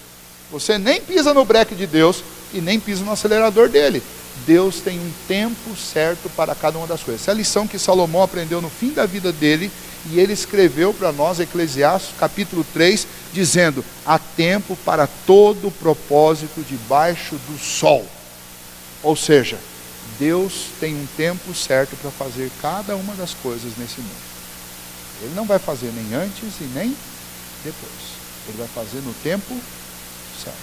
Você nem pisa no breque de Deus e nem pisa no acelerador dele. Deus tem um tempo certo para cada uma das coisas. Essa é a lição que Salomão aprendeu no fim da vida dele, e ele escreveu para nós, Eclesiastes capítulo 3, dizendo, há tempo para todo propósito debaixo do sol. Ou seja, Deus tem um tempo certo para fazer cada uma das coisas nesse mundo. Ele não vai fazer nem antes e nem depois. Ele vai fazer no tempo certo.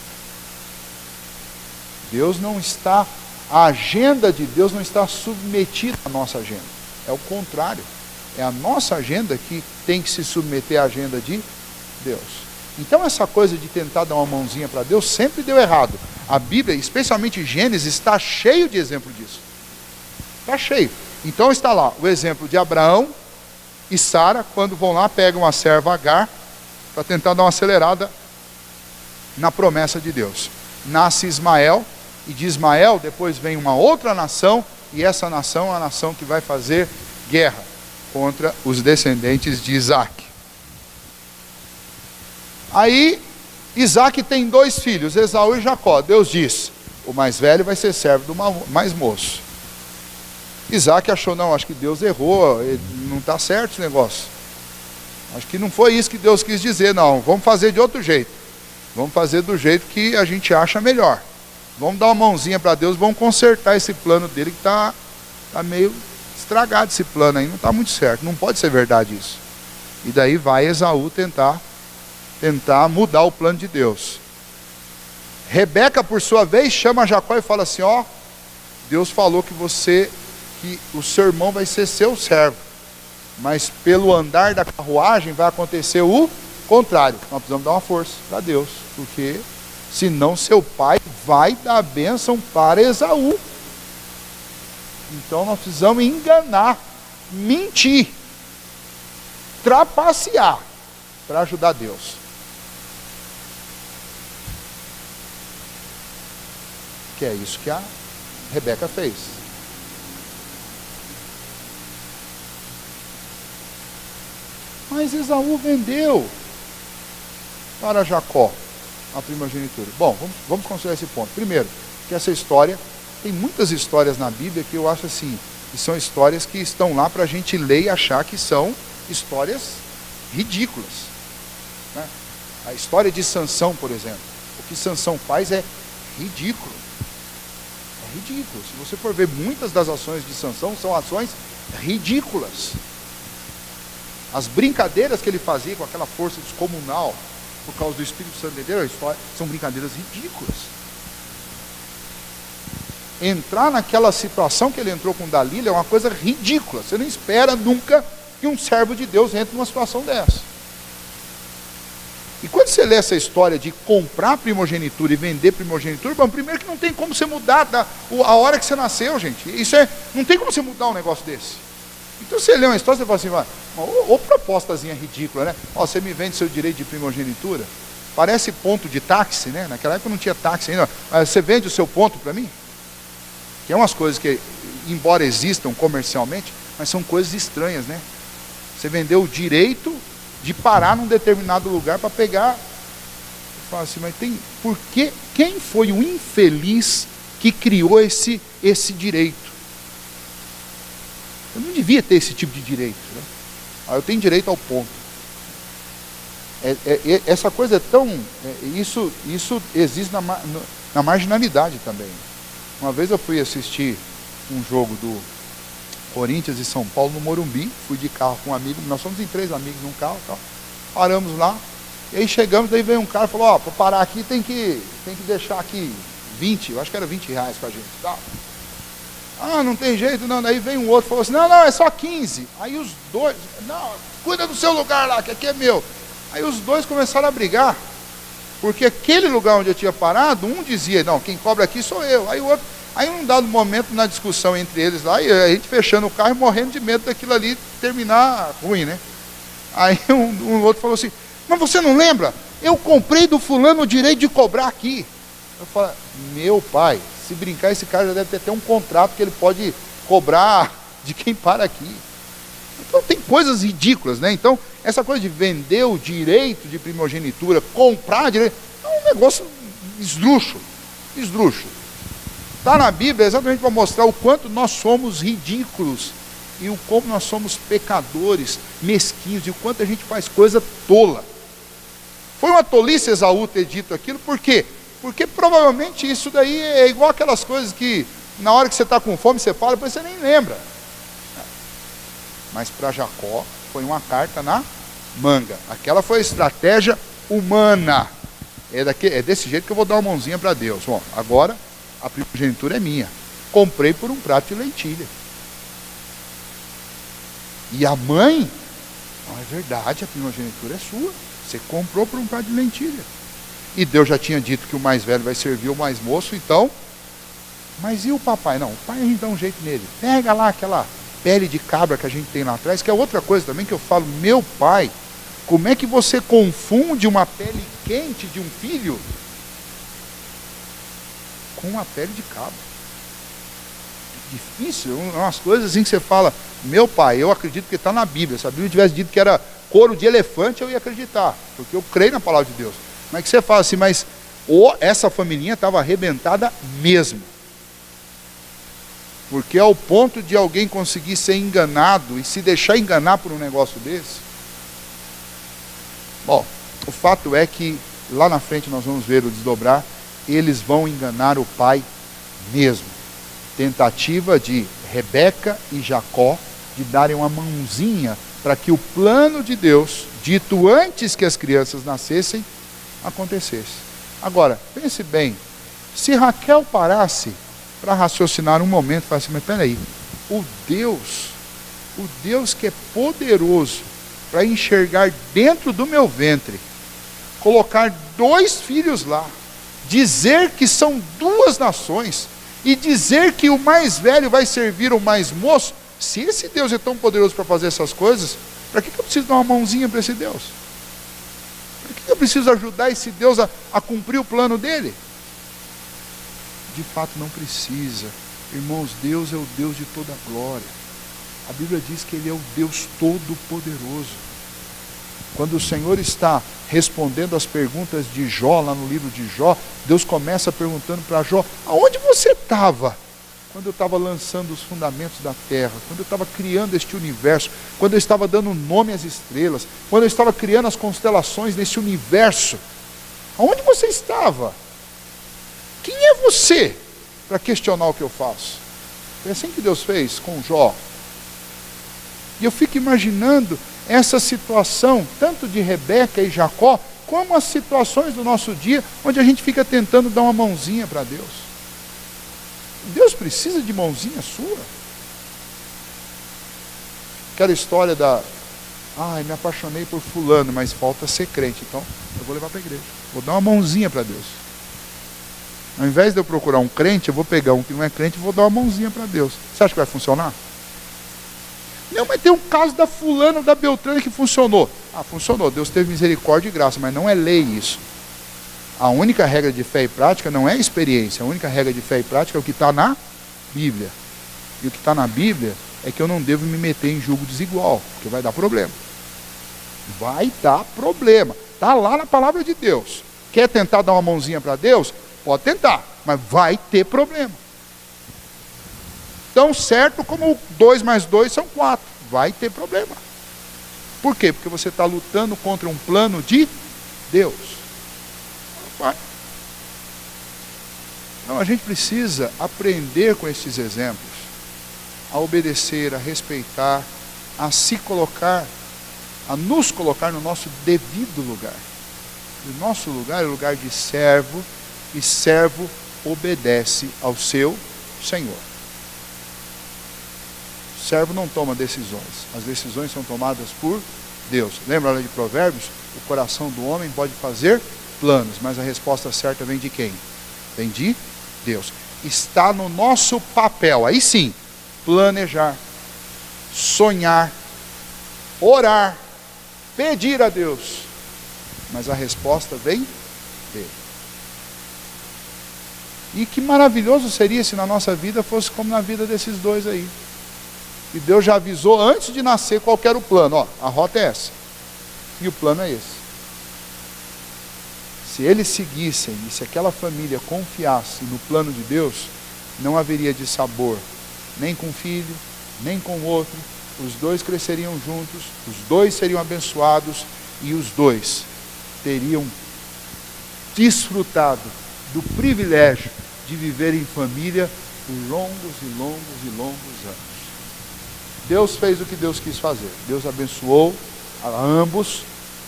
Deus não está, a agenda de Deus não está submetida à nossa agenda. É o contrário. É a nossa agenda que tem que se submeter à agenda de Deus. Então essa coisa de tentar dar uma mãozinha para Deus sempre deu errado. A Bíblia, especialmente Gênesis, está cheio de exemplo disso. Está cheio. Então está lá o exemplo de Abraão e Sara, quando vão lá, pegam a serva Agar, para tentar dar uma acelerada na promessa de Deus. Nasce Ismael, e de Ismael depois vem uma outra nação, e essa nação é a nação que vai fazer guerra contra os descendentes de Isaac. Aí, Isaac tem 2 filhos, Esaú e Jacó. Deus diz, o mais velho vai ser servo do mais moço. Isaac achou, não, acho que Deus errou, não está certo esse negócio. Acho que não foi isso que Deus quis dizer, não. Vamos fazer de outro jeito. Vamos fazer do jeito que a gente acha melhor. Vamos dar uma mãozinha para Deus, vamos consertar esse plano dele que está meio estragado esse plano aí, não está muito certo. Não pode ser verdade isso. E daí vai Esaú tentar mudar o plano de Deus. Rebeca, por sua vez, chama Jacó e fala assim, ó, Deus falou que o seu irmão vai ser seu servo, mas pelo andar da carruagem vai acontecer o contrário. Nós precisamos dar uma força para Deus, porque senão seu pai vai dar a bênção para Esaú. Então nós precisamos enganar, mentir, trapacear para ajudar Deus. Que é isso que a Rebeca fez. Mas Esaú vendeu para Jacó a primogenitura. Bom, vamos considerar esse ponto. Primeiro, que essa história, tem muitas histórias na Bíblia que eu acho assim, que são histórias que estão lá para a gente ler e achar que são histórias ridículas, né? A história de Sansão, por exemplo, o que Sansão faz é ridículo. É ridículo. Se você for ver, muitas das ações de Sansão são ações ridículas. As brincadeiras que ele fazia com aquela força descomunal, por causa do Espírito Santo de Deus, são brincadeiras ridículas. Entrar naquela situação que ele entrou com Dalila é uma coisa ridícula. Você não espera nunca que um servo de Deus entre numa situação dessa. E quando você lê essa história de comprar primogenitura e vender primogenitura, bom, primeiro que não tem como você mudar a hora que você nasceu, gente. Não tem como você mudar um negócio desse. Então você lê uma história, você fala assim, ô propostazinha ridícula, né? Ó, você me vende seu direito de primogenitura? Parece ponto de táxi, né? Naquela época não tinha táxi ainda. Mas você vende o seu ponto para mim? Que é umas coisas que, embora existam comercialmente, mas são coisas estranhas, né? Você vendeu o direito de parar num determinado lugar para pegar. Eu falo assim, mas por que? Quem foi o infeliz que criou esse direito? Eu não devia ter esse tipo de direito, né? Eu tenho direito ao ponto. Essa coisa é tão... Isso existe na marginalidade também. Uma vez eu fui assistir um jogo do Corinthians e São Paulo no Morumbi, fui de carro com um amigo, nós somos em 3 amigos num carro, tal. Paramos lá, e aí chegamos, daí veio um cara e falou, ó, para parar aqui tem que deixar aqui 20, eu acho que era 20 reais com a gente, tal. Ah, não tem jeito não, daí vem um outro e falou assim, não, é só 15. Aí os dois, não, cuida do seu lugar lá, que aqui é meu. Aí os dois começaram a brigar, porque aquele lugar onde eu tinha parado, um dizia, não, quem cobra aqui sou eu. Aí o outro, aí num dado momento na discussão entre eles lá, e a gente fechando o carro e morrendo de medo daquilo ali terminar ruim, né? Aí um outro falou assim, mas você não lembra? Eu comprei do fulano o direito de cobrar aqui. Eu falei, meu pai, se brincar, esse cara já deve ter até um contrato que ele pode cobrar de quem para aqui. Então tem coisas ridículas, né? Então, essa coisa de vender o direito de primogenitura, comprar direito, é um negócio esdrúxulo. Está na Bíblia exatamente para mostrar o quanto nós somos ridículos e o como nós somos pecadores, mesquinhos, e o quanto a gente faz coisa tola. Foi uma tolice Esaú ter dito aquilo, por quê? Porque provavelmente isso daí é igual aquelas coisas que na hora que você está com fome você fala, depois você nem lembra. Mas para Jacó foi uma carta na manga. Aquela foi a estratégia humana. É desse jeito que eu vou dar uma mãozinha para Deus. Bom, agora a primogenitura é minha. Comprei por um prato de lentilha. E a mãe, não, é verdade, a primogenitura é sua. Você comprou por um prato de lentilha. E Deus já tinha dito que o mais velho vai servir o mais moço, então. Mas e o papai? Não, o pai a gente dá um jeito nele. Pega lá aquela pele de cabra que a gente tem lá atrás, que é outra coisa também que eu falo, meu pai, como é que você confunde uma pele quente de um filho com a pele de cabra? difícil, umas coisas assim que você fala, meu pai, eu acredito que está na Bíblia. Se a Bíblia tivesse dito que era couro de elefante, eu ia acreditar, porque eu creio na palavra de Deus. Mas que você fala assim, mas essa familhinha estava arrebentada mesmo. Porque ao ponto de alguém conseguir ser enganado e se deixar enganar por um negócio desse. Bom, o fato é que lá na frente nós vamos ver o desdobrar, eles vão enganar o pai mesmo. Tentativa de Rebeca e Jacó de darem uma mãozinha para que o plano de Deus, dito antes que as crianças nascessem, acontecesse. Agora, pense bem, se Raquel parasse para raciocinar um momento, fala assim, mas peraí, o Deus que é poderoso para enxergar dentro do meu ventre, colocar 2 filhos lá, dizer que são 2 nações, e dizer que o mais velho vai servir o mais moço, se esse Deus é tão poderoso para fazer essas coisas, para que eu preciso dar uma mãozinha para esse Deus? Para que eu preciso ajudar esse Deus a cumprir o plano dele? De fato não precisa. Irmãos, Deus é o Deus de toda glória. A Bíblia diz que Ele é o Deus todo-poderoso. Quando o Senhor está respondendo as perguntas de Jó, lá no livro de Jó, Deus começa perguntando para Jó, aonde você estava? Quando eu estava lançando os fundamentos da terra, quando eu estava criando este universo, quando eu estava dando nome às estrelas, quando eu estava criando as constelações nesse universo, aonde você estava? Quem é você para questionar o que eu faço? Foi assim que Deus fez com Jó. E eu fico imaginando essa situação, tanto de Rebeca e Jacó, como as situações do nosso dia, onde a gente fica tentando dar uma mãozinha para Deus. Deus precisa de mãozinha sua? Aquela história me apaixonei por fulano, mas falta ser crente, então eu vou levar para a igreja. Vou dar uma mãozinha para Deus. Ao invés de eu procurar um crente, eu vou pegar um que não é crente e vou dar uma mãozinha para Deus. Você acha que vai funcionar? Não, mas tem um caso da fulana, da Beltrana que funcionou. Funcionou, Deus teve misericórdia e graça, mas não é lei isso. A única regra de fé e prática não é experiência, a única regra de fé e prática é o que está na Bíblia. E o que está na Bíblia é que eu não devo me meter em julgo desigual, porque vai dar problema. Vai dar problema. Está lá na palavra de Deus. Quer tentar dar uma mãozinha para Deus? Pode tentar, mas vai ter problema. Tão certo como 2 mais 2 são 4. Vai ter problema. Por quê? Porque você está lutando contra um plano de Deus. Vai. Então a gente precisa aprender com esses exemplos, a obedecer, a respeitar, a se colocar, a nos colocar no nosso devido lugar. O nosso lugar é o lugar de servo, e servo obedece ao seu Senhor. O servo não toma decisões, as decisões são tomadas por Deus. Lembra lá de Provérbios? O coração do homem pode fazer planos, mas a resposta certa vem de quem? Vem de Deus. Está no nosso papel, aí sim, planejar, sonhar, orar, pedir a Deus, mas a resposta vem dele. E que maravilhoso seria se na nossa vida fosse como na vida desses 2 aí. E Deus já avisou antes de nascer qual era o plano. A rota é essa. E o plano é esse. Se eles seguissem e se aquela família confiasse no plano de Deus, não haveria dissabor, nem com um filho, nem com o outro. Os 2 cresceriam juntos, os 2 seriam abençoados e os 2 teriam desfrutado do privilégio de viver em família por longos e longos e longos anos. Deus fez o que Deus quis fazer. Deus abençoou a ambos,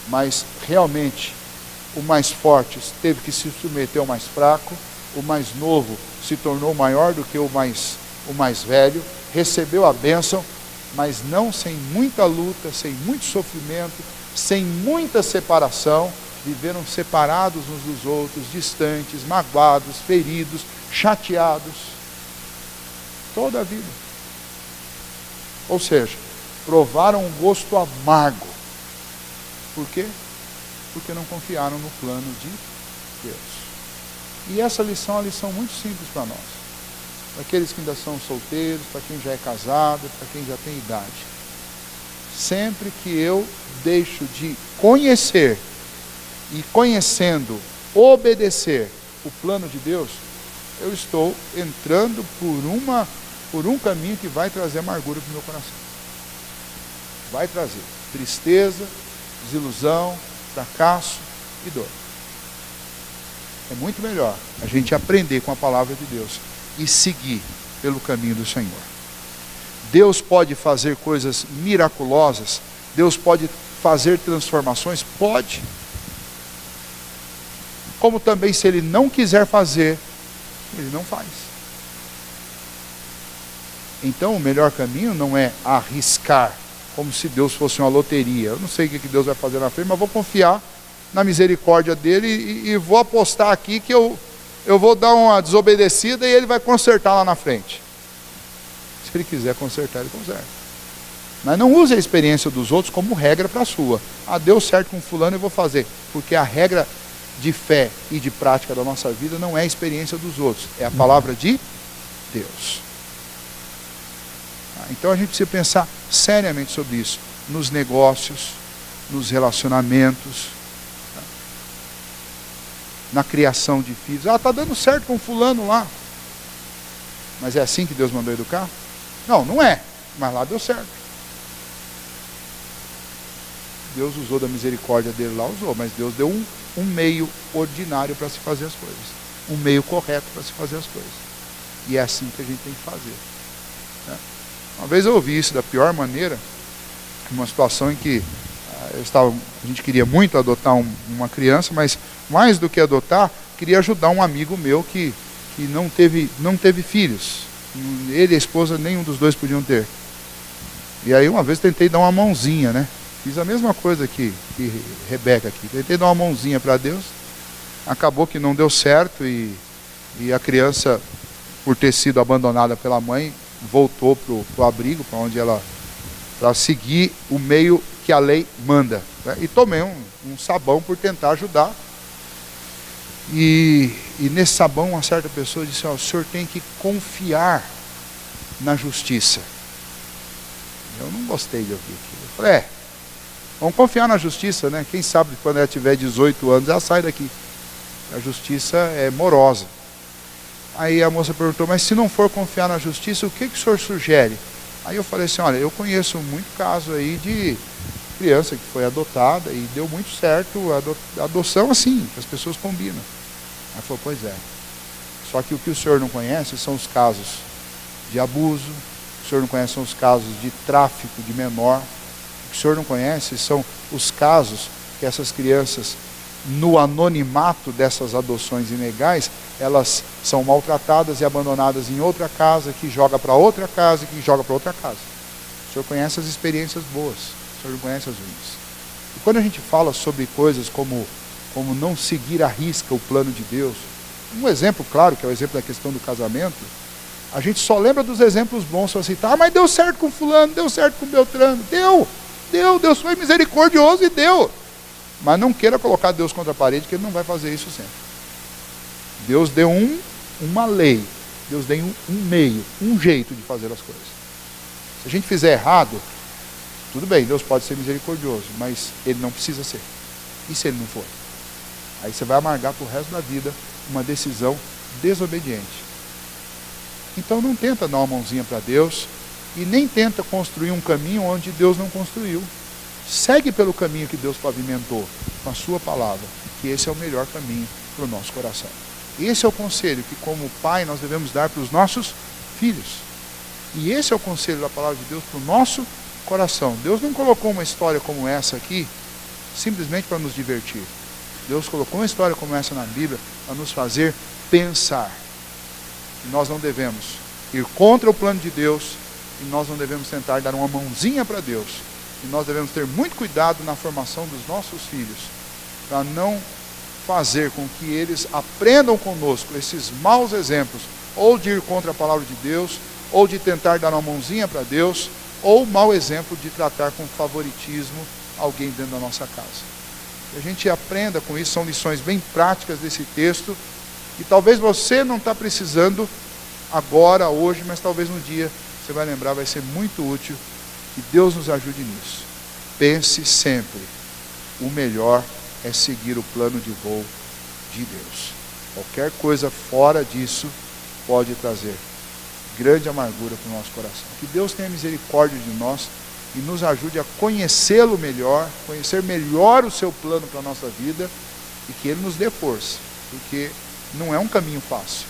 mas realmente o mais forte teve que se submeter ao mais fraco, o mais novo se tornou maior do que o mais velho, recebeu a bênção, mas não sem muita luta, sem muito sofrimento, sem muita separação. Viveram separados uns dos outros, distantes, magoados, feridos, chateados, toda a vida. Ou seja, provaram um gosto amargo. Por quê? Porque não confiaram no plano de Deus. E essa lição é uma lição muito simples para nós. para aqueles que ainda são solteiros, para quem já é casado, para quem já tem idade. Sempre que eu deixo de conhecer e conhecendo, obedecer o plano de Deus, eu estou entrando por um caminho que vai trazer amargura para o meu coração. Vai trazer tristeza, desilusão, fracasso e dor. É muito melhor a gente aprender com a palavra de Deus e seguir pelo caminho do Senhor. Deus pode fazer coisas miraculosas, Deus pode fazer transformações? Pode. Como também, se Ele não quiser fazer, Ele não faz. Então o melhor caminho não é arriscar, como se Deus fosse uma loteria. Eu não sei o que Deus vai fazer na frente, mas vou confiar na misericórdia dele e vou apostar aqui que eu vou dar uma desobedecida e ele vai consertar lá na frente. Se ele quiser consertar, ele conserta. Mas não use a experiência dos outros como regra para a sua. Ah, deu certo com fulano, eu vou fazer. Porque a regra de fé e de prática da nossa vida não é a experiência dos outros, é a palavra de Deus. Então a gente precisa pensar seriamente sobre isso, nos negócios, nos relacionamentos, na criação de filhos. Ah, está dando certo com fulano lá. Mas é assim que Deus mandou educar? Não, não é. Mas lá deu certo. Deus usou da misericórdia dele lá, usou. Mas Deus deu um meio ordinário para se fazer as coisas. Um meio correto para se fazer as coisas. E é assim que a gente tem que fazer. Né? Uma vez eu ouvi isso da pior maneira, uma situação em que a gente queria muito adotar uma criança, mas mais do que adotar, queria ajudar um amigo meu que não teve filhos. Ele e a esposa, nenhum dos dois podiam ter. E aí uma vez tentei dar uma mãozinha, né? Fiz a mesma coisa que Rebeca aqui. Tentei dar uma mãozinha para Deus. Acabou que não deu certo e a criança, por ter sido abandonada pela mãe, voltou para o abrigo, para seguir o meio que a lei manda. Né? E tomei um sabão por tentar ajudar. E nesse sabão, uma certa pessoa disse: o senhor tem que confiar na justiça. Eu não gostei de ouvir aquilo. Eu falei: vamos confiar na justiça, né? Quem sabe quando ela tiver 18 anos, ela sai daqui. A justiça é morosa. Aí a moça perguntou: mas se não for confiar na justiça, o que o senhor sugere? Aí eu falei assim: olha, eu conheço muito caso aí de criança que foi adotada e deu muito certo a adoção assim, que as pessoas combinam. Ela falou: pois é. Só que o que o senhor não conhece são os casos de abuso, o senhor não conhece são os casos de tráfico de menor, o que o senhor não conhece são os casos que essas crianças, no anonimato dessas adoções ilegais, elas são maltratadas e abandonadas em outra casa, que joga para outra casa, que joga para outra casa. O senhor conhece as experiências boas, o senhor não conhece as ruins. E quando a gente fala sobre coisas como não seguir à risca o plano de Deus, um exemplo claro, que é o exemplo da questão do casamento, a gente só lembra dos exemplos bons para citar: mas deu certo com fulano, deu certo com Beltrano. Deus foi misericordioso e deu. Mas não queira colocar Deus contra a parede, que Ele não vai fazer isso sempre. Deus deu uma lei, Deus deu um meio, um jeito de fazer as coisas. Se a gente fizer errado, tudo bem, Deus pode ser misericordioso, mas Ele não precisa ser. E se Ele não for? Aí você vai amargar para o resto da vida uma decisão desobediente. Então não tenta dar uma mãozinha para Deus e nem tenta construir um caminho onde Deus não construiu. Segue pelo caminho que Deus pavimentou com a sua palavra, que esse é o melhor caminho para o nosso coração. Esse é o conselho que, como pai, nós devemos dar para os nossos filhos. E esse é o conselho da palavra de Deus para o nosso coração. Deus não colocou uma história como essa aqui simplesmente para nos divertir. Deus colocou uma história como essa na Bíblia para nos fazer pensar. E nós não devemos ir contra o plano de Deus, e nós não devemos tentar dar uma mãozinha para Deus. E nós devemos ter muito cuidado na formação dos nossos filhos, para não fazer com que eles aprendam conosco esses maus exemplos, ou de ir contra a palavra de Deus, ou de tentar dar uma mãozinha para Deus, ou mau exemplo de tratar com favoritismo alguém dentro da nossa casa. Que a gente aprenda com isso, são lições bem práticas desse texto, e talvez você não está precisando agora, hoje, mas talvez no dia você vai lembrar, vai ser muito útil. Que Deus nos ajude nisso. Pense sempre, o melhor é seguir o plano de voo de Deus. Qualquer coisa fora disso pode trazer grande amargura para o nosso coração. Que Deus tenha misericórdia de nós e nos ajude a conhecê-lo melhor, conhecer melhor o seu plano para a nossa vida, e que Ele nos dê força, porque não é um caminho fácil,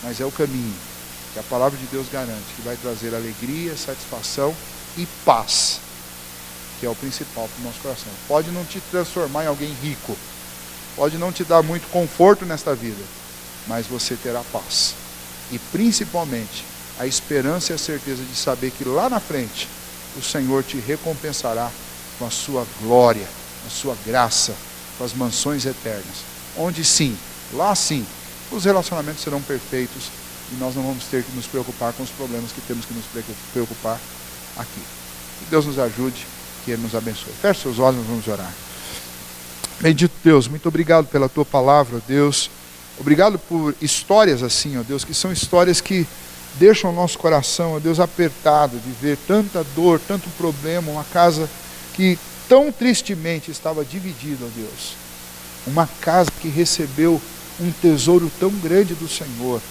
mas é o caminho que a palavra de Deus garante, que vai trazer alegria, satisfação e paz, que é o principal para o nosso coração. Pode não te transformar em alguém rico, pode não te dar muito conforto nesta vida, mas você terá paz. E principalmente, a esperança e a certeza de saber que lá na frente, o Senhor te recompensará com a sua glória, a sua graça, com as mansões eternas. Onde sim, lá sim, os relacionamentos serão perfeitos e nós não vamos ter que nos preocupar com os problemas que temos que nos preocupar aqui. Que Deus nos ajude, que Ele nos abençoe. Feche seus olhos, nós vamos orar. Bendito Deus, muito obrigado pela Tua palavra, ó Deus. Obrigado por histórias assim, ó Deus, que são histórias que deixam o nosso coração, ó Deus, apertado de ver tanta dor, tanto problema, uma casa que tão tristemente estava dividida, ó Deus. Uma casa que recebeu um tesouro tão grande do Senhor,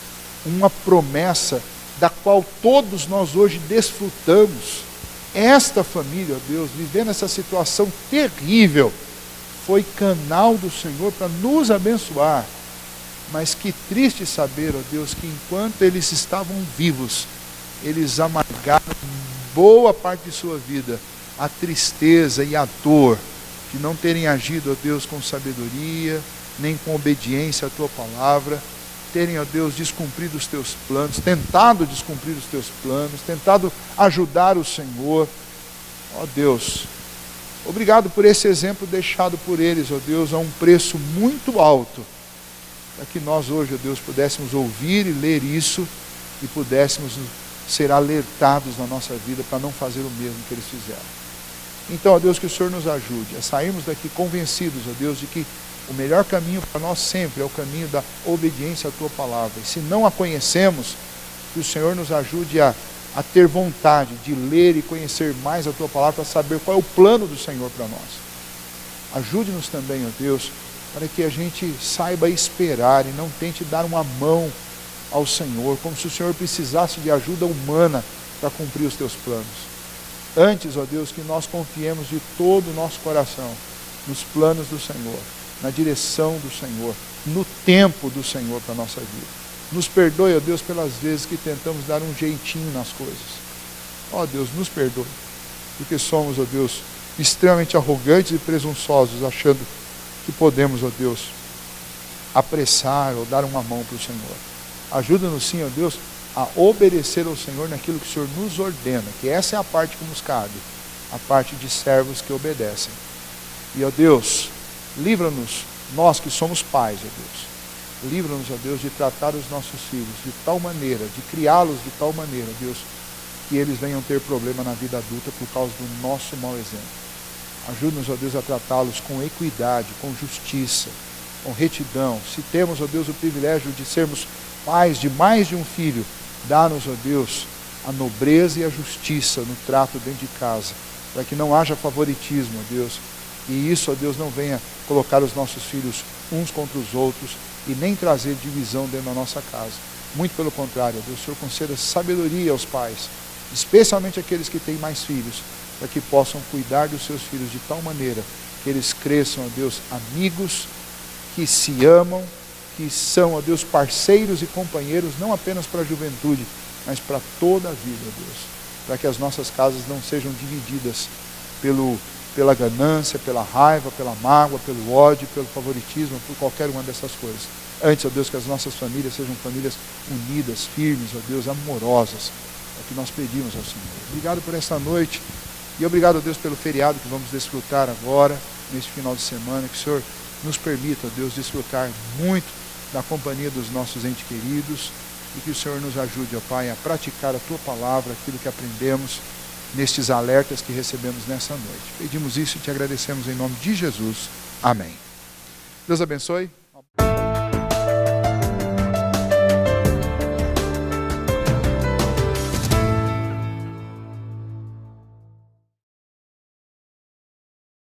uma promessa da qual todos nós hoje desfrutamos. Esta família, ó Deus, vivendo essa situação terrível, foi canal do Senhor para nos abençoar. Mas que triste saber, ó Deus, que enquanto eles estavam vivos, eles amargaram boa parte de sua vida, a tristeza e a dor de não terem agido, ó Deus, com sabedoria, nem com obediência à Tua palavra, terem, ó Deus, descumprido os Teus planos, tentado descumprir os Teus planos, tentado ajudar o Senhor. Ó Deus, obrigado por esse exemplo deixado por eles, ó Deus, a um preço muito alto, para que nós hoje, ó Deus, pudéssemos ouvir e ler isso e pudéssemos ser alertados na nossa vida para não fazer o mesmo que eles fizeram. Então, ó Deus, que o Senhor nos ajude a sairmos daqui convencidos, ó Deus, de que o melhor caminho para nós sempre é o caminho da obediência à Tua palavra. E se não a conhecemos, que o Senhor nos ajude a ter vontade de ler e conhecer mais a Tua palavra, para saber qual é o plano do Senhor para nós. Ajude-nos também, ó Deus, para que a gente saiba esperar e não tente dar uma mão ao Senhor, como se o Senhor precisasse de ajuda humana para cumprir os Teus planos. Antes, ó Deus, que nós confiemos de todo o nosso coração nos planos do Senhor, na direção do Senhor, no tempo do Senhor para a nossa vida. Nos perdoe, ó Deus, pelas vezes que tentamos dar um jeitinho nas coisas. Ó Deus, nos perdoe, porque somos, ó Deus, extremamente arrogantes e presunçosos, achando que podemos, ó Deus, apressar ou dar uma mão para o Senhor. Ajuda-nos sim, ó Deus, a obedecer ao Senhor naquilo que o Senhor nos ordena, que essa é a parte que nos cabe, a parte de servos que obedecem. E, ó Deus, livra-nos, nós que somos pais, ó Deus, livra-nos, ó Deus, de tratar os nossos filhos de tal maneira, de criá-los de tal maneira, ó Deus, que eles venham ter problema na vida adulta por causa do nosso mau exemplo. Ajuda-nos, ó Deus, a tratá-los com equidade, com justiça, com retidão. Se temos, ó Deus, o privilégio de sermos pais de mais de um filho, dá-nos, ó Deus, a nobreza e a justiça no trato dentro de casa, para que não haja favoritismo, ó Deus, e isso, ó Deus, não venha colocar os nossos filhos uns contra os outros e nem trazer divisão dentro da nossa casa. Muito pelo contrário, ó Deus, o Senhor conceda sabedoria aos pais, especialmente aqueles que têm mais filhos, para que possam cuidar dos seus filhos de tal maneira que eles cresçam, ó Deus, amigos, que se amam, que são, ó Deus, parceiros e companheiros, não apenas para a juventude, mas para toda a vida, ó Deus, para que as nossas casas não sejam divididas pela ganância, pela raiva, pela mágoa, pelo ódio, pelo favoritismo, por qualquer uma dessas coisas. Antes, ó Deus, que as nossas famílias sejam famílias unidas, firmes, ó Deus, amorosas, é o que nós pedimos ao Senhor. Obrigado por esta noite. E obrigado, a Deus, pelo feriado que vamos desfrutar agora, neste final de semana. Que o Senhor nos permita, Deus, desfrutar muito da companhia dos nossos entes queridos. E que o Senhor nos ajude, ó Pai, a praticar a Tua palavra, aquilo que aprendemos nestes alertas que recebemos nessa noite. Pedimos isso e te agradecemos em nome de Jesus. Amém. Deus abençoe.